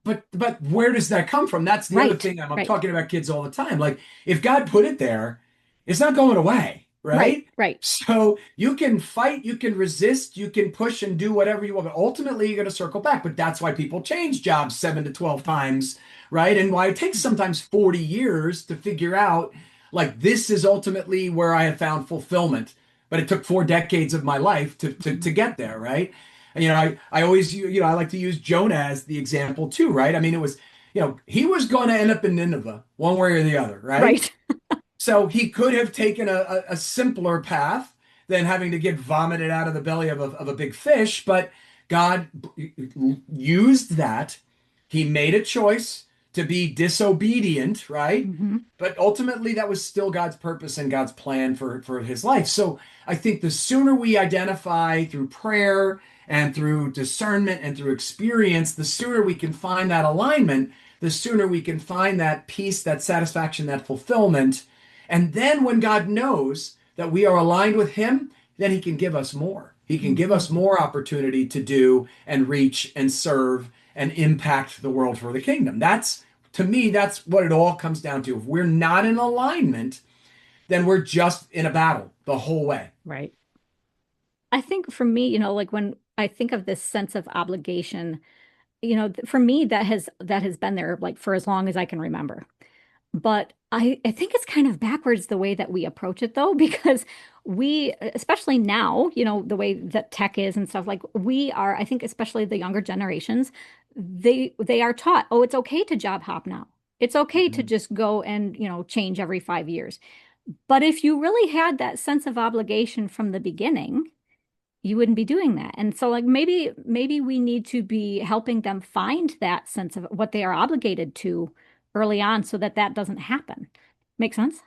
but where does that come from? That's the other right, thing I'm right, talking about kids all the time. Like if God put it there, it's not going away, right, right? right. So you can fight, you can resist, you can push and do whatever you want, but ultimately you're going to circle back. But that's why people change jobs 7 to 12 times, right? And why it takes sometimes 40 years to figure out like this is ultimately where I have found fulfillment. But it took 4 decades of my life to get there, right? I always, I like to use Jonah as the example too, right? I mean, it was, he was going to end up in Nineveh one way or the other, right? Right. So he could have taken a simpler path than having to get vomited out of the belly of a big fish, but God used that. He made a choice to be disobedient, right? Hmm. But ultimately, that was still God's purpose and God's plan for his life. So I think the sooner we identify through prayer and through discernment and through experience, the sooner we can find that alignment, the sooner we can find that peace, that satisfaction, that fulfillment. And then when God knows that we are aligned with Him, then He can give us more. He can give Hmm. us more opportunity to do and reach and serve and impact the world for the kingdom. That's, to me, that's what it all comes down to. If we're not in alignment, then we're just in a battle the whole way. Right. I think for me, like when I think of this sense of obligation, for me that has been there like for as long as I can remember. But I think it's kind of backwards the way that we approach it though, because we, especially now, the way that tech is and stuff, like we are, I think especially the younger generations, they are taught, oh, it's okay to job hop now. It's okay to Mhm. just go and, change every 5 years. But if you really had that sense of obligation from the beginning, you wouldn't be doing that. And so like maybe we need to be helping them find that sense of what they are obligated to early on so that that doesn't happen. Make sense?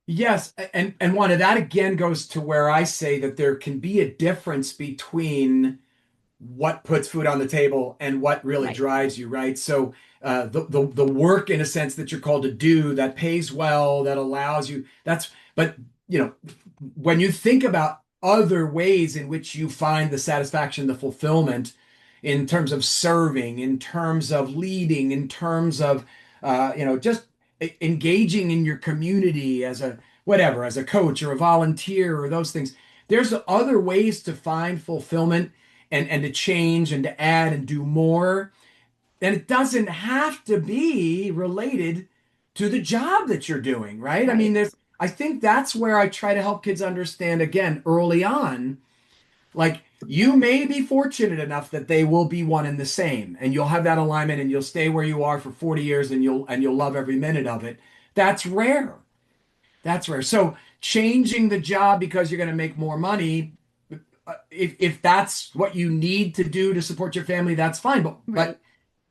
Yes, and Wanda, that again goes to where I say that there can be a difference between what puts food on the table and what really Right. drives you, right? So the work in a sense that you're called to do that pays well, that allows you, that's, but you know, when you think about other ways in which you find the satisfaction, the fulfillment in terms of serving, in terms of leading, in terms of just engaging in your community as a whatever, as a coach or a volunteer or those things. There's other ways to find fulfillment and to change and to add and do more. And it doesn't have to be related to the job that you're doing, right? I mean, Right. I think that's where I try to help kids understand again early on. Like you may be fortunate enough that they will be one and the same, and you'll have that alignment and you'll stay where you are for 40 years and you'll love every minute of it. That's rare. That's rare. So changing the job because you're going to make more money, if that's what you need to do to support your family, that's fine. But Right.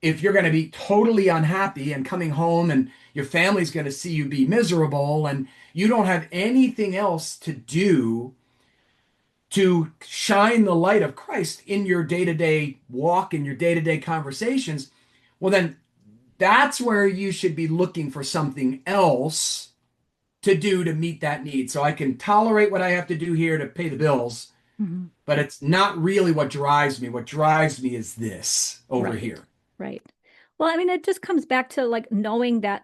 if you're going to be totally unhappy and coming home and your family's going to see you be miserable and you don't have anything else to do to shine the light of Christ in your day-to-day walk in your day-to-day conversations, well then that's where you should be looking for something else to do to meet that need. So I can tolerate what I have to do here to pay the bills, Mhm. but it's not really what drives me. What drives me is this over Right. here. Right. Well, I mean, it just comes back to like knowing that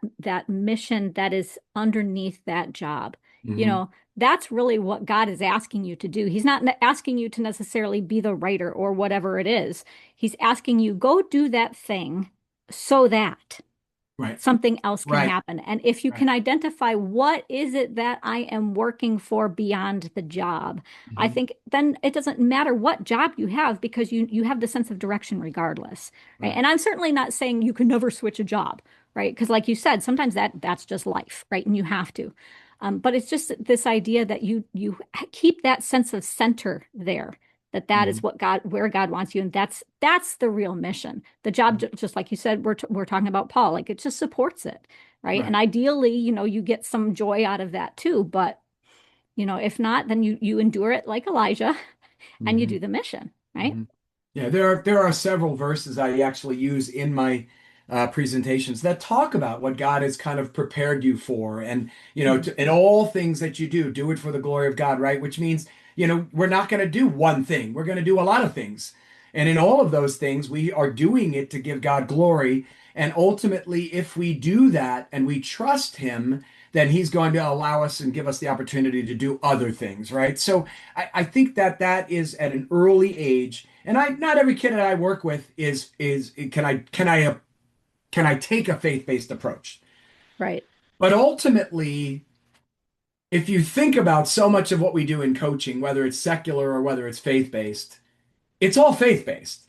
mission that is underneath that job. You Hmm. know, that's really what God is asking you to do. He's not asking you to necessarily be the writer or whatever it is. He's asking you go do that thing so that Right. something else can Right. happen. And if you Right. can identify what is it that I am working for beyond the job, I Hmm. think then it doesn't matter what job you have because you have the sense of direction regardless, right? Right. And I'm certainly not saying you can never switch a job, right? Because like you said, sometimes that's just life, right? And you have to. But it's just this idea that you keep that sense of center there, that Hmm. is what God where God wants you, and that's the real mission. The job, just like you said, we're talking about Paul, like it just supports it, right? And Right. ideally, you get some joy out of that too. But if not, then you endure it like Elijah, and you Hmm. do the mission, right? Hmm. Yeah, there are several verses I actually use in my presentations that talk about what God has kind of prepared you for, and Mhm. in all things that you do, do it for the glory of God, right? Which means we're not going to do one thing; we're going to do a lot of things, and in all of those things, we are doing it to give God glory. And ultimately, if we do that and we trust Him, then He's going to allow us and give us the opportunity to do other things, right? So I think that that is at an early age, and not every kid that I work with is can I take a faith-based approach? Right. But ultimately, if you think about so much of what we do in coaching, whether it's secular or whether it's faith-based, it's all faith-based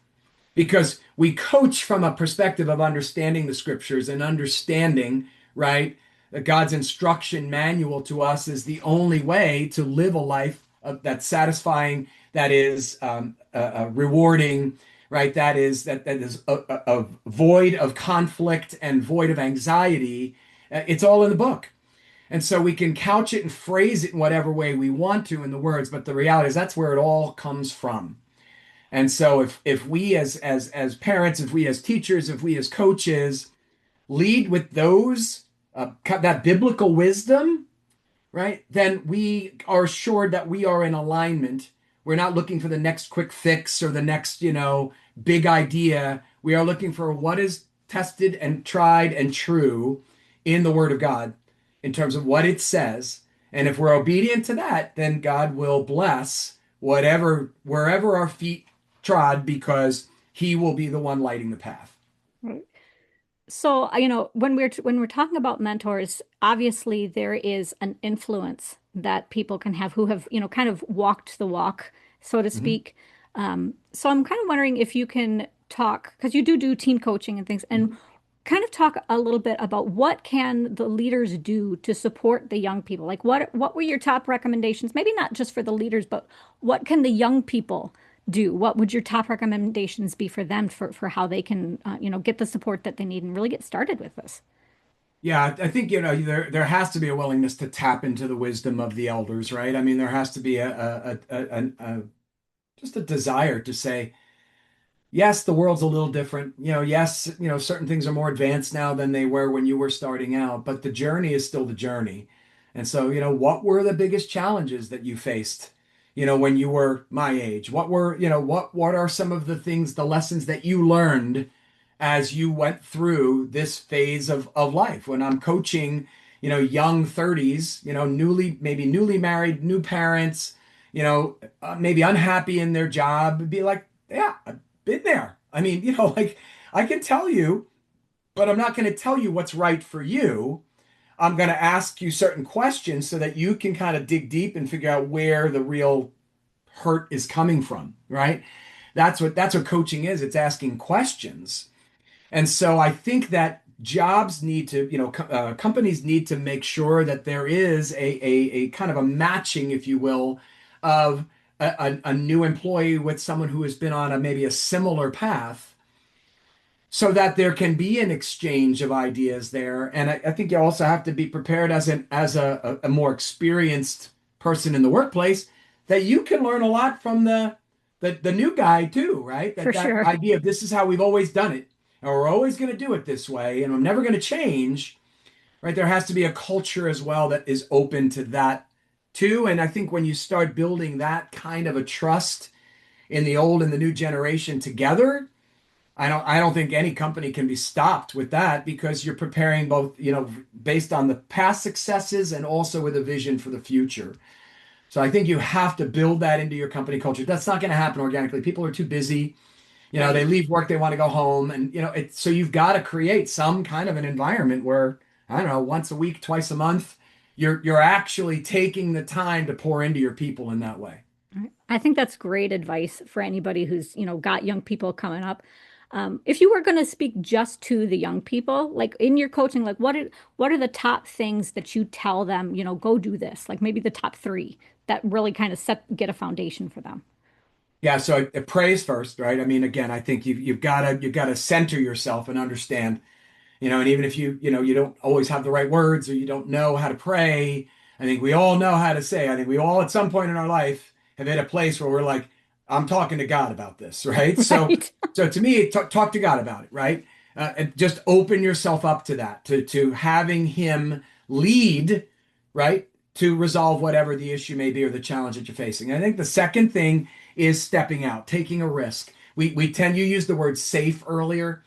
because we coach from a perspective of understanding the scriptures and understanding, right, that God's instruction manual to us is the only way to live a life that's satisfying, that is rewarding, right? That is a void of conflict and void of anxiety. It's all in the book. And so we can couch it and phrase it in whatever way we want to in the words, but the reality is that's where it all comes from. And so if we as parents, if we as teachers, if we as coaches lead with those that biblical wisdom, right? Then we are assured that we are in alignment. We're not looking for the next quick fix or the next, big idea. We are looking for what is tested and tried and true in the Word of God in terms of what it says. And if we're obedient to that, then God will bless wherever our feet trod because He will be the one lighting the path. Right. So, when we're talking about mentors, obviously there is an influence that people can have who have, kind of walked the walk, so to Mhm. speak. So I'm kind of wondering if you can talk, because you do team coaching and things, and kind of talk a little bit about what can the leaders do to support the young people? Like what were your top recommendations? Maybe not just for the leaders, but what can the young people do? What would your top recommendations be for them for how they can get the support that they need and really get started with this? Yeah, I think there has to be a willingness to tap into the wisdom of the elders, right? I mean, there has to be just a desire to say, yes, the world's a little different. Yes, certain things are more advanced now than they were when you were starting out, but the journey is still the journey. And so, what were the biggest challenges that you faced, when you were my age? What are some of the things, the lessons that you learned as you went through this phase of life? When I'm coaching, young 30s, maybe newly married, new parents, maybe unhappy in their job, be like, yeah, been there. I mean, like I can tell you, but I'm not going to tell you what's right for you. I'm going to ask you certain questions so that you can kind of dig deep and figure out where the real hurt is coming from, right? That's what coaching is. It's asking questions. And so I think that jobs need to, companies need to make sure that there is a kind of a matching, if you will, of a new employee with someone who has been on maybe a similar path so that there can be an exchange of ideas there. And I think you also have to be prepared as a more experienced person in the workplace that you can learn a lot from the new guy too, right? For That sure. idea of this is how we've always done it, and we're always going to do it this way, and I'm never going to change, right? There has to be a culture as well that is open to that too. And I think when you start building that kind of a trust in the old and the new generation together, I don't think any company can be stopped with that because you're preparing both, based on the past successes and also with a vision for the future. So I think you have to build that into your company culture. That's not going to happen organically. People are too busy. They Right. leave work, they want to go home, and so you've got to create some kind of an environment where, I don't know, once a week, twice a month, you're actually taking the time to pour into your people in that way. I think that's great advice for anybody who's, got young people coming up. If you were going to speak just to the young people, like in your coaching, like what are the top things that you tell them, go do this, like maybe the top three that really kind of get a foundation for them. Yeah, so praise first, right? I mean, again, I think you've got to center yourself and understand, and even if you don't always have the right words or you don't know how to pray, I think we all know how to say. I think we all at some point in our life have hit a place where we're like, I'm talking to God about this, right? So Right. so to me, talk to God about it, right? And just open yourself up to that, to having Him lead, right? To resolve whatever the issue may be or the challenge that you're facing. And I think the second thing is stepping out, taking a risk. You used the word safe earlier.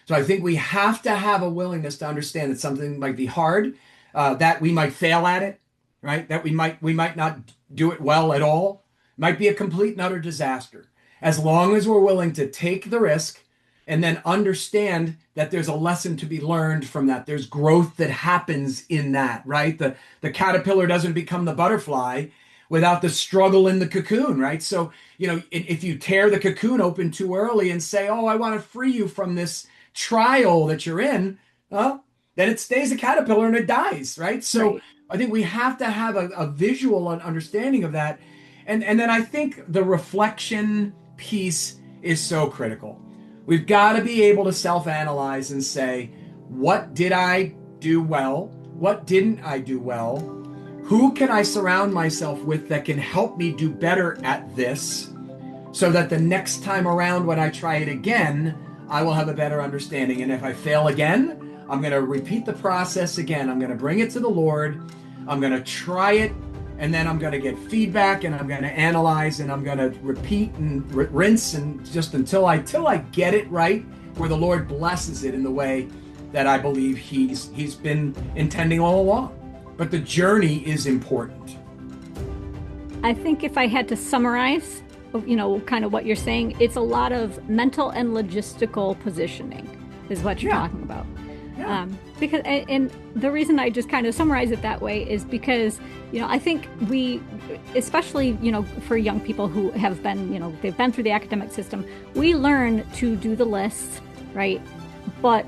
So I think we have to have a willingness to understand that something might be hard, that we might fail at it, right? That we might not do it well at all. Might be a complete and utter disaster. As long as we're willing to take the risk and then understand that there's a lesson to be learned from that. There's growth that happens in that, right? The caterpillar doesn't become the butterfly without the struggle in the cocoon, right? So, if you tear the cocoon open too early and say, "Oh, I want to free you from this trial that you're in," well, then it stays a caterpillar and it dies, right? So Right. I think we have to have a visual understanding of that. And then I think the reflection piece is so critical. We've got to be able to self-analyze and say, what did I do well? What didn't I do well? Who can I surround myself with that can help me do better at this so that the next time around when I try it again, I will have a better understanding. And if I fail again, I'm going to repeat the process again. I'm going to bring it to the Lord. I'm going to try it, and then I'm going to get feedback, and I'm going to analyze, and I'm going to repeat and rinse, and just until I get it right, where the Lord blesses it in the way that I believe He's been intending all along. But the journey is important. I think if I had to summarize, kind of what you're saying, it's a lot of mental and logistical positioning is what you're talking about. Yeah. Because, and the reason I just kind of summarize it that way is because, I think we, especially, for young people who have been, they've been through the academic system, we learn to do the lists, right? But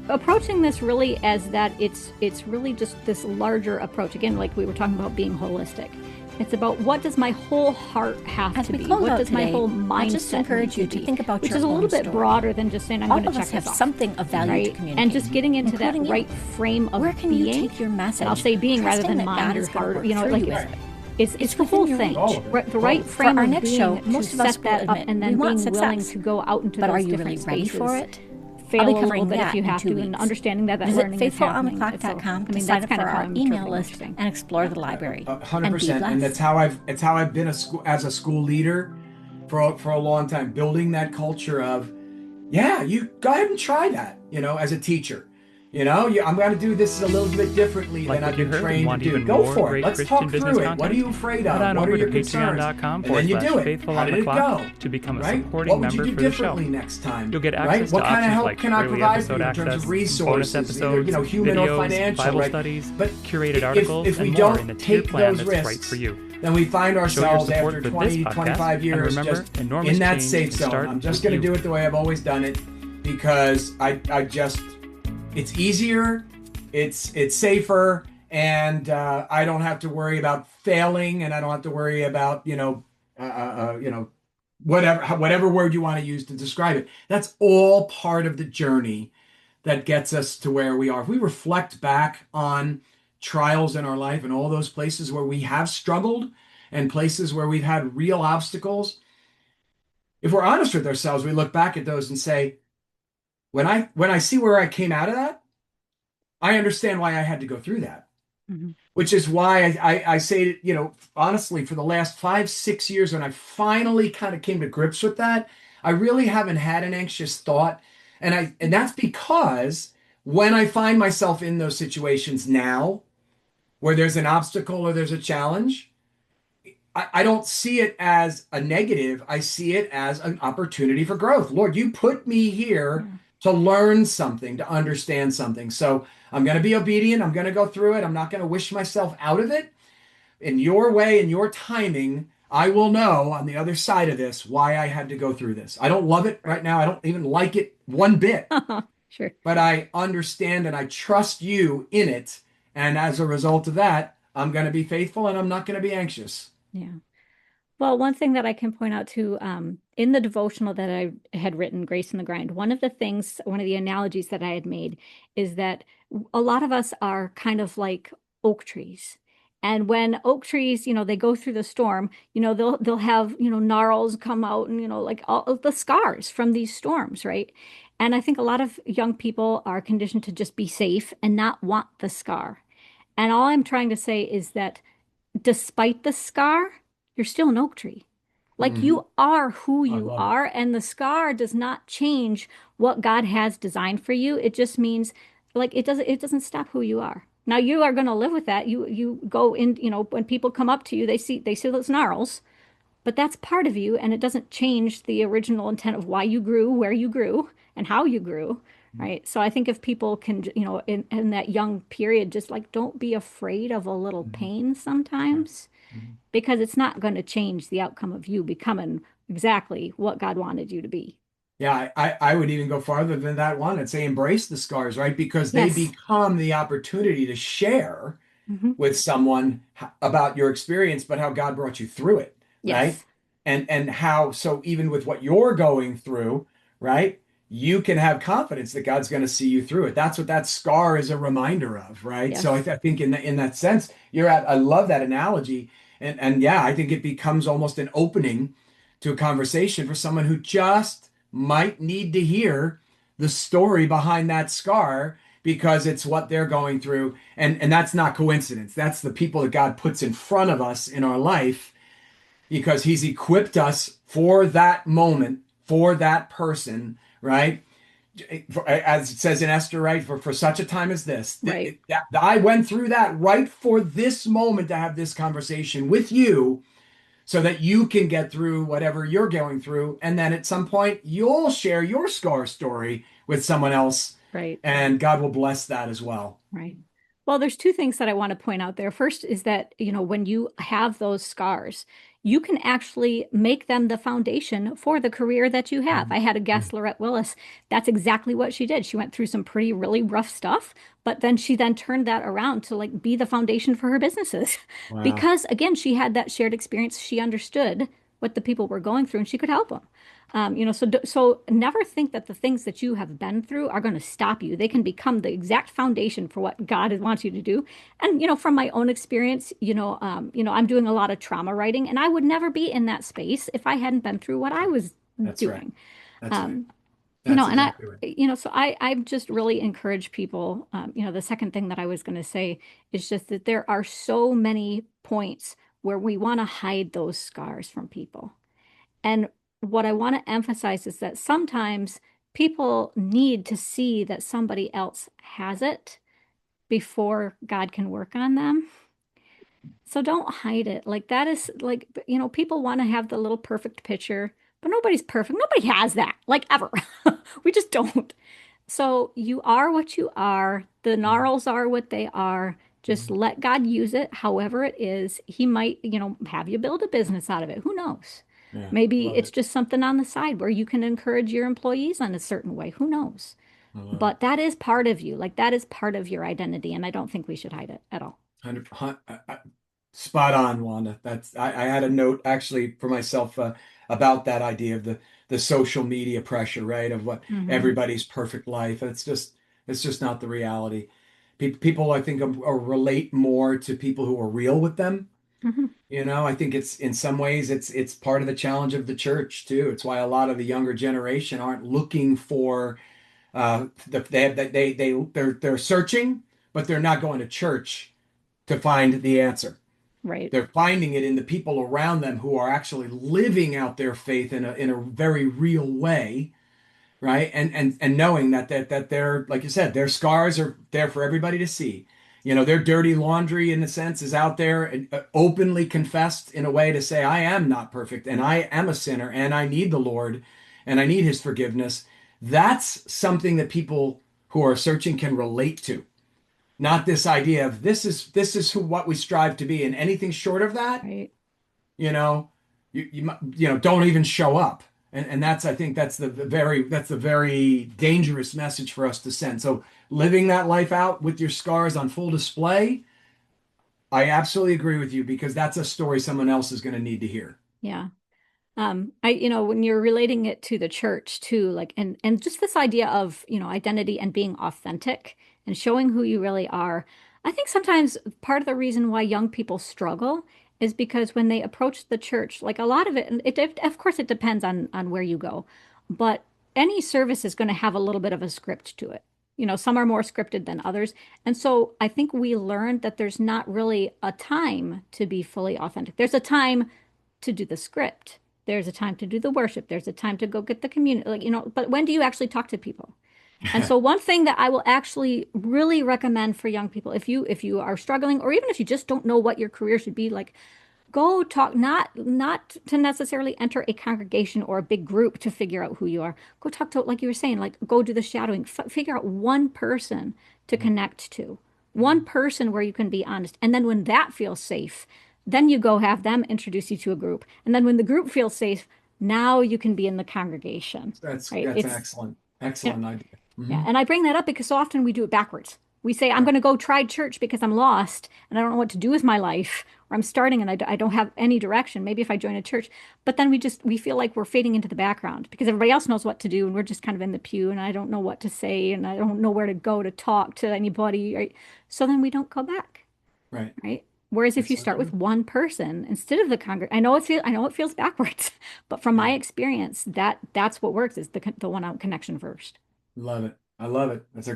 approaching this really as that it's really just this larger approach. Again, like we were talking about being holistic. It's about what does my whole heart have to be? What does my whole mindset I just encourage you to think about which your is a little bit story. broader than just saying I'm going to check this off. All of us have something of value right? to communicate, and just getting into that right frame of where can being. you take your message? And I'll say being rather than mind or heart. It's the whole thing. The right frame for our of next being show, to most of us set that will up admit and we then want being willing success. to go out into But those are you different really ready spaces. for it? Fail I'll be a little covering bit that if you in have 2 to, weeks. and understanding that Visit learning is happening. faithfulonclock.com to that's sign up kind for of how our I'm email interpreting list and explore the library. 100%. And that's how I've been as a school leader for a long time, building that culture of, yeah, you go ahead and try that, as a teacher. I'm going to do this a little bit differently than I've been trained to do. Go for it. Let's talk through it. What are you afraid of? Head on What over are to your concerns? patreon.com And then you do it. How did it go? to become a Right? supporting What would member you do for the show. differently next time? You'll get Right? access What to kind of options help like can I early provide for episode you in terms access, of bonus resources, episodes, human videos, or financial, Bible right? studies, But curated articles, if we and more don't in the tier take plan those that's risks, right for you. then we find Show your ourselves support after for this 20, podcast, 25 years and remember, just enormous in that change safe can zone. start I'm just with going to you. do it the way I've always done it because it's easier, it's safer, and I don't have to worry about failing, and I don't have to worry about whatever word you want to use to describe it. That's all part of the journey that gets us to where we are. If we reflect back on trials in our life and all those places where we have struggled and places where we've had real obstacles, if we're honest with ourselves, we look back at those and say, when I see where I came out of that, I understand why I had to go through that. Mhm. Which is why I say, honestly, for the last 5, 6 years, when I finally kind of came to grips with that, I really haven't had an anxious thought. And that's because when I find myself in those situations now, where there's an obstacle or there's a challenge, I don't see it as a negative. I see it as an opportunity for growth. Lord, you put me here to learn something, to understand something. So I'm going to be obedient. I'm going to go through it. I'm not going to wish myself out of it. In your way, in your timing, I will know on the other side of this why I had to go through this. I don't love it right now. I don't even like it one bit. Sure. But I understand and I trust you in it. And as a result of that, I'm going to be faithful and I'm not going to be anxious. Yeah. Well, one thing that I can point out too, in the devotional that I had written, Grace in the Grind, one of the analogies that I had made is that a lot of us are kind of like oak trees. And when oak trees, they go through the storm, they'll have, gnarls come out and, like all of the scars from these storms, right? And I think a lot of young people are conditioned to just be safe and not want the scar. And all I'm trying to say is that despite the scar, you're still an oak tree. Like Mhm. you are who I you love it. are, and the scar does not change what God has designed for you. It just means like it doesn't stop who you are. Now you are going to live with that. You go in, when people come up to you, they see those gnarls, but that's part of you, and it doesn't change the original intent of why you grew, where you grew, and how you grew, right? So I think if people can, in that young period, just like don't be afraid of a little Mhm. pain sometimes, Mhm. because it's not going to change the outcome of you becoming exactly what God wanted you to be. Yeah, I would even go farther than that one and say embrace the scars, right? Because they Yes. become the opportunity to share Hmm. with someone about your experience, but how God brought you through it, right? Yes. and how, so even with what you're going through, right? You can have confidence that God's going to see you through it. That's what that scar is a reminder of, right? So Yes. I think in that sense, I love that analogy. And yeah, I think it becomes almost an opening to a conversation for someone who just might need to hear the story behind that scar because it's what they're going through. And that's not coincidence. That's the people that God puts in front of us in our life because he's equipped us for that moment, for that person, right? As it says in Esther, right? For such a time as this, Right. I went through that right for this moment to have this conversation with you so that you can get through whatever you're going through. And then at some point, you'll share your scar story with someone else, Right. and God will bless that as well. Right. Well, there's two things that I want to point out there. First is that, when you have those scars, you can actually make them the foundation for the career that you have. I had a guest, Lorette Willis. That's exactly what she did. She went through some pretty, really rough stuff, but then she then turned that around to like be the foundation for her businesses. Wow. Because again, she had that shared experience. She understood what the people were going through and she could help them. So never think that the things that you have been through are going to stop you. They can become the exact foundation for what God wants you to do. And from my own experience, I'm doing a lot of trauma writing, and I would never be in that space if I hadn't been through what I was That's right. doing. That's right. Um, That's and exactly right. I just really encourage people. The second thing that I was going to say is just that there are so many points where we want to hide those scars from people. And what I want to emphasize is that sometimes people need to see that somebody else has it before God can work on them. So don't hide it. Like that is like, people want to have the little perfect picture, but nobody's perfect. Nobody has that, like ever. We just don't. So you are what you are. The Mhm. gnarls are what they are. Just Mhm. let God use it however it is. He might, have you build a business out of it. Who knows? Yeah. Maybe Love it's it. just something on the side where you can encourage your employees on a certain way. Who knows? I love it. But that is part of you. Like that is part of your identity. And I don't think we should hide it at all. 100, spot on, Wanda. I had a note actually for myself about that idea of the social media pressure, right? Of what Hmm. everybody's perfect life. It's just not the reality. People, I think, relate more to people who are real with them. Hmm. I think it's in some ways it's part of the challenge of the church too. It's why a lot of the younger generation aren't looking for they're searching, but they're not going to church to find the answer. Right. They're finding it in the people around them who are actually living out their faith in a very real way, right? And knowing that they're, like you said, their scars are there for everybody to see. Their dirty laundry in a sense is out there and openly confessed in a way to say, I am not perfect and I am a sinner and I need the Lord and I need his forgiveness. That's something that people who are searching can relate to. Not this idea of this is what we strive to be, and anything short of that, Right. you know, don't even show up. And that's, I think that's the very dangerous message for us to send. So living that life out with your scars on full display, I absolutely agree with you because that's a story someone else is going to need to hear. Yeah. When you're relating it to the church too, like, and just this idea of, identity and being authentic and showing who you really are. I think sometimes part of the reason why young people struggle is because when they approach the church, like a lot of it, and of course it depends on where you go, but any service is going to have a little bit of a script to it. Some are more scripted than others. And so I think we learned that there's not really a time to be fully authentic. There's a time to do the script. There's a time to do the worship. There's a time to go get the community. Like, but when do you actually talk to people? And so one thing that I will actually really recommend for young people, if you are struggling, or even if you just don't know what your career should be, like go talk, not to necessarily enter a congregation or a big group to figure out who you are. Go talk to, like you were saying, like go do the shadowing. Figure out one person to connect to, one person where you can be honest. And then when that feels safe, then you go have them introduce you to a group. And then when the group feels safe, now you can be in the congregation, That's right? that's an It's, excellent you know, excellent idea. yeah. Hmm. And I bring that up because so often we do it backwards. We say, I'm going to go try church because I'm lost and I don't know what to do with my life, or I'm starting and I don't have any direction. Maybe if I join a church, but then we feel like we're fading into the background because everybody else knows what to do and we're just kind of in the pew and I don't know what to say and I don't know where to go to talk to anybody, right? So then we don't go back, Right. right? Whereas if That's you so start with true. one person instead of the congregation, I know it feels backwards, but from my Yeah. experience, that's what works is the one-out connection first. Love it. I love it. It's a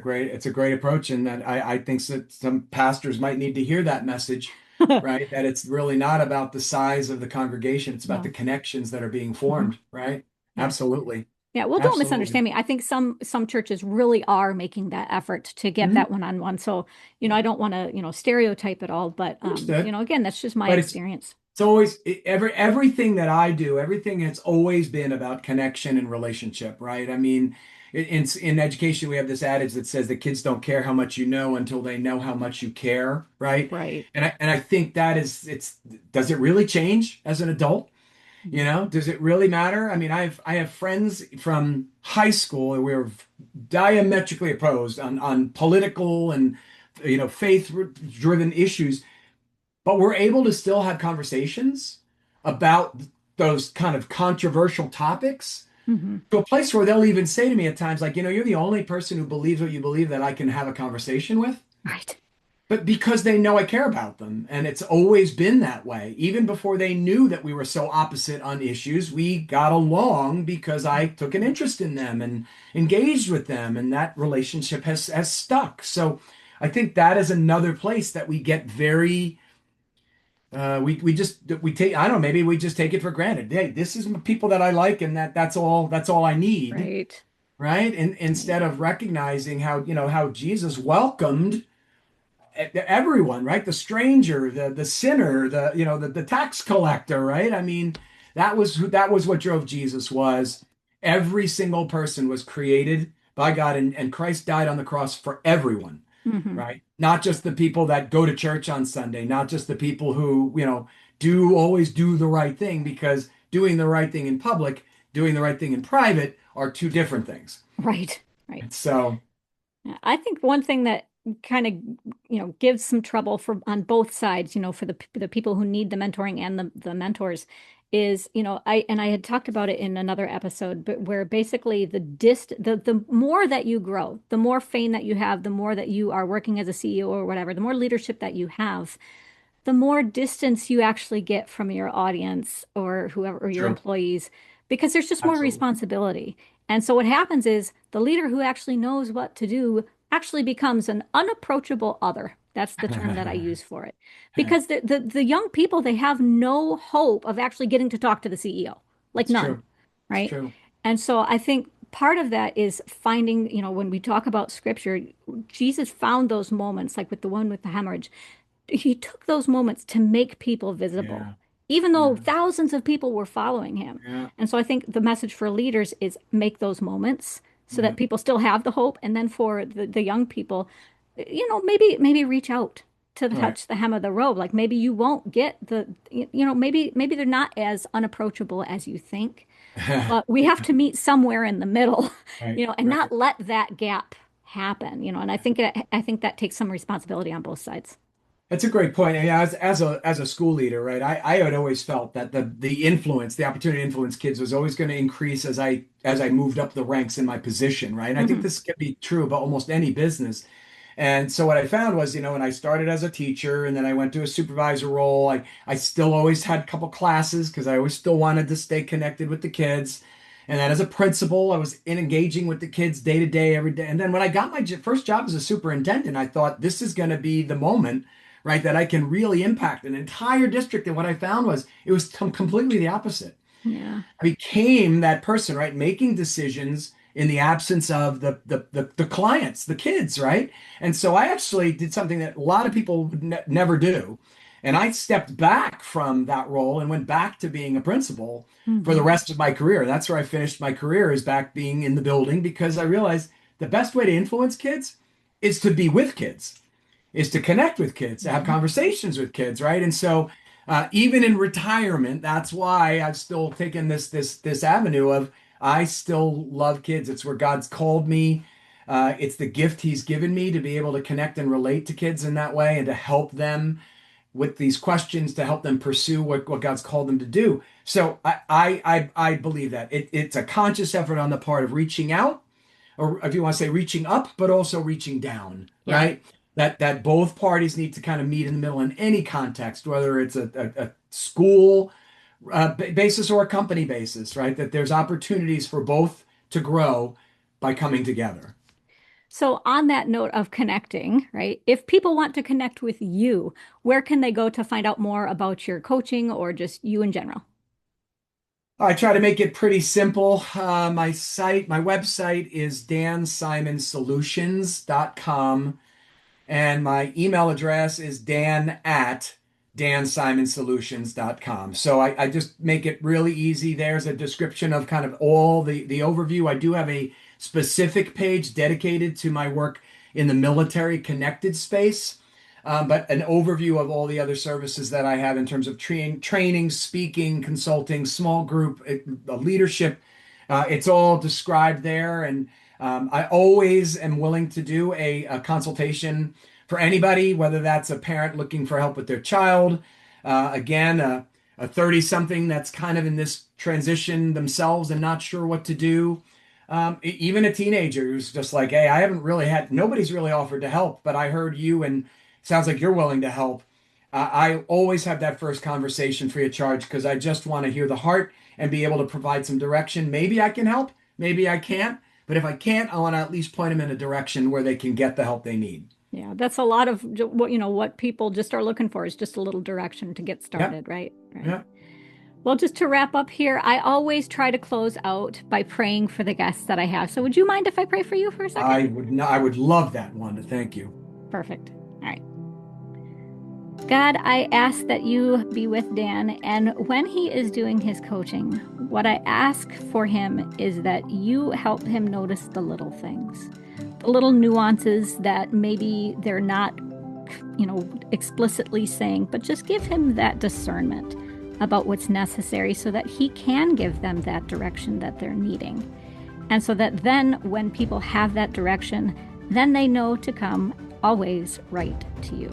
great approach. And that I think that some pastors might need to hear that message, right? That it's really not about the size of the congregation. It's about the No. connections that are being Mhm. formed, right? Yeah. Absolutely. Yeah, well, don't Absolutely. misunderstand me. I think some churches really are making that effort to get Mhm. that one-on-one. So, Yeah. I don't want to, stereotype it all, but Understood. again, that's just my But it's experience. it's always everything that I do, everything has always been about connection and relationship, right? I mean, in education, we have this adage that says the kids don't care how much you know until they know how much you care, right? Right. And I think that is does it really change as an adult? You Mhm. know, does it really matter? I mean, I have friends from high school and we're diametrically opposed on political and faith driven issues, but we're able to still have conversations about those kind of controversial topics Mhm. to a place where they'll even say to me at times, like, you're the only person who believes what you believe that I can have a conversation with. Right. But because they know I care about them. And it's always been that way. Even before they knew that we were so opposite on issues, we got along because I took an interest in them and engaged with them. And that relationship has stuck. So I think that is another place that we get very we take I don't know, maybe we just take it for granted. Hey, this is people that I like and that's all I need, Right. right? And Right. instead of recognizing how Jesus welcomed everyone, right? The stranger, the sinner, the tax collector, right? I mean, that was what drove Jesus was every single person was created by God and Christ died on the cross for everyone, Hmm. right? Not just the people that go to church on Sunday, not just the people who, do always do the right thing because doing the right thing in public, doing the right thing in private are two different things. Right. Right. And so, Yeah, I think one thing that kind of, gives some trouble for on both sides, for the people who need the mentoring and the mentors is, I had talked about it in another episode, but where basically the more that you grow, the more fame that you have, the more that you are working as a CEO or whatever, the more leadership that you have, the more distance you actually get from your audience or whoever or your true. employees because there's just more Absolutely. responsibility. And so what happens is the leader who actually knows what to do actually becomes an unapproachable other. That's the term that I use for it. Because the young people, they have no hope of actually getting to talk to the CEO, like It's none, true. It's right? true. And so I think part of that is finding, when we talk about scripture, Jesus found those moments, like with the one with the hemorrhage, he took those moments to make people visible, Yeah. even though Yeah. thousands of people were following him. Yeah. And so I think the message for leaders is make those moments so Yeah. that people still have the hope. And then for the young people, maybe reach out to Right. touch the hem of the robe. Like maybe you won't get maybe they're not as unapproachable as you think, but we have to meet somewhere in the middle, Right. and Right. not let that gap happen, and I think that takes some responsibility on both sides. That's a great point. And as a school leader, right? I had always felt that the opportunity to influence kids was always going to increase as I moved up the ranks in my position, right? And I think Hmm. this can be true about almost any business. And so what I found was, when I started as a teacher and then I went to a supervisor role, I still always had a couple classes because I always still wanted to stay connected with the kids. And then as a principal, I was engaging with the kids day to day, every day. And then when I got my first job as a superintendent, I thought this is going to be the moment, right, that I can really impact an entire district. And what I found was it was completely the opposite. Yeah. I became that person, right? Making decisions in the absence of the clients, the kids, right? And so I actually did something that a lot of people would never do. And I stepped back from that role and went back to being a principal for the Hmm. rest of my career. That's where I finished my career, is back being in the building, because I realized the best way to influence kids is to be with kids, is to connect with kids, to have Hmm. conversations with kids, right? And so, even in retirement, that's why I've still taken this avenue of I still love kids. It's where God's called me. It's the gift he's given me to be able to connect and relate to kids in that way and to help them with these questions, to help them pursue what God's called them to do. So I believe that it's a conscious effort on the part of reaching out, or if you want to say reaching up, but also reaching down, Yeah. right? That both parties need to kind of meet in the middle in any context, whether it's a school basis or a company basis, right? That there's opportunities for both to grow by coming together. So on that note of connecting, right? If people want to connect with you, where can they go to find out more about your coaching or just you in general? I try to make it pretty simple. My website is dansimonsolutions.com, and my email address is dan@dansimonsolutions.com. So I just make it really easy. There's a description of kind of all the overview. I do have a specific page dedicated to my work in the military connected space. But an overview of all the other services that I have in terms of training, speaking, consulting, small group, leadership. It's all described there. And I always am willing to do a consultation for anybody, whether that's a parent looking for help with their child, again, a 30-something that's kind of in this transition themselves and not sure what to do. Even a teenager who's just like, hey, nobody's really offered to help, but I heard you and sounds like you're willing to help. I always have that first conversation free of charge because I just want to hear the heart and be able to provide some direction. Maybe I can help, maybe I can't. But if I can't, I want to at least point them in a direction where they can get the help they need. Yeah, that's a lot of what people just are looking for is just a little direction to get started, right? Right. Yeah. Well, just to wrap up here, I always try to close out by praying for the guests that I have. So would you mind if I pray for you for a second? I would love that, Wanda. Thank you. Perfect. All right. God, I ask that you be with Dan, and when he is doing his coaching, what I ask for him is that you help him notice the little things, the little nuances that maybe they're not, explicitly saying, but just give him that discernment about what's necessary so that he can give them that direction that they're needing. And so that then when people have that direction, then they know to come always right to you.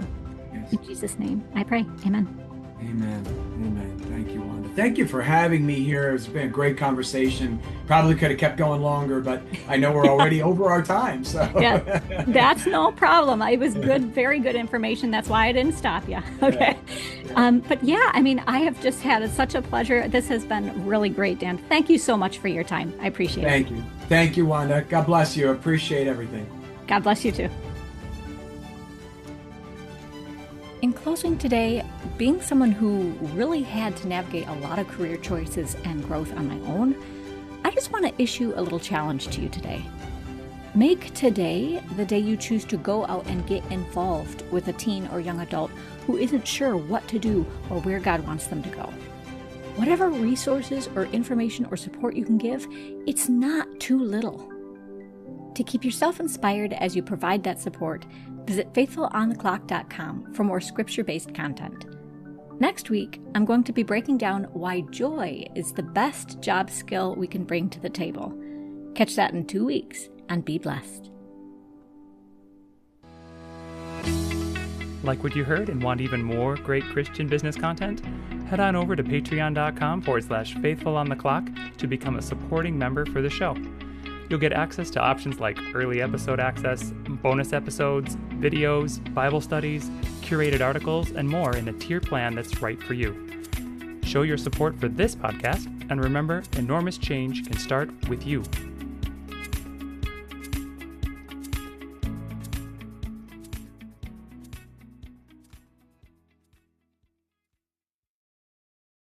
Yes. In Jesus' name, I pray. Amen. Amen. Amen. Thank you, Wanda. Thank you for having me here. It's been a great conversation. Probably could have kept going longer, but I know we're already over our time. So Yeah, that's no problem. It was good, very good information. That's why I didn't stop you. Okay. But yeah, I have just had such a pleasure. This has been really great, Dan. Thank you so much for your time. I appreciate it. Thank you. Thank you, Wanda. God bless you. Appreciate everything. God bless you too. In closing today, being someone who really had to navigate a lot of career choices and growth on my own, I just want to issue a little challenge to you today. Make today the day you choose to go out and get involved with a teen or young adult who isn't sure what to do or where God wants them to go. Whatever resources or information or support you can give, it's not too little. To keep yourself inspired as you provide that support, visit faithfulontheclock.com for more scripture-based content. Next week, I'm going to be breaking down why joy is the best job skill we can bring to the table. Catch that in 2 weeks, and be blessed. Like what you heard and want even more great Christian business content? Head on over to patreon.com/faithfulontheclock to become a supporting member for the show. You'll get access to options like early episode access, bonus episodes, videos, Bible studies, curated articles, and more in a tier plan that's right for you. Show your support for this podcast, and remember, enormous change can start with you.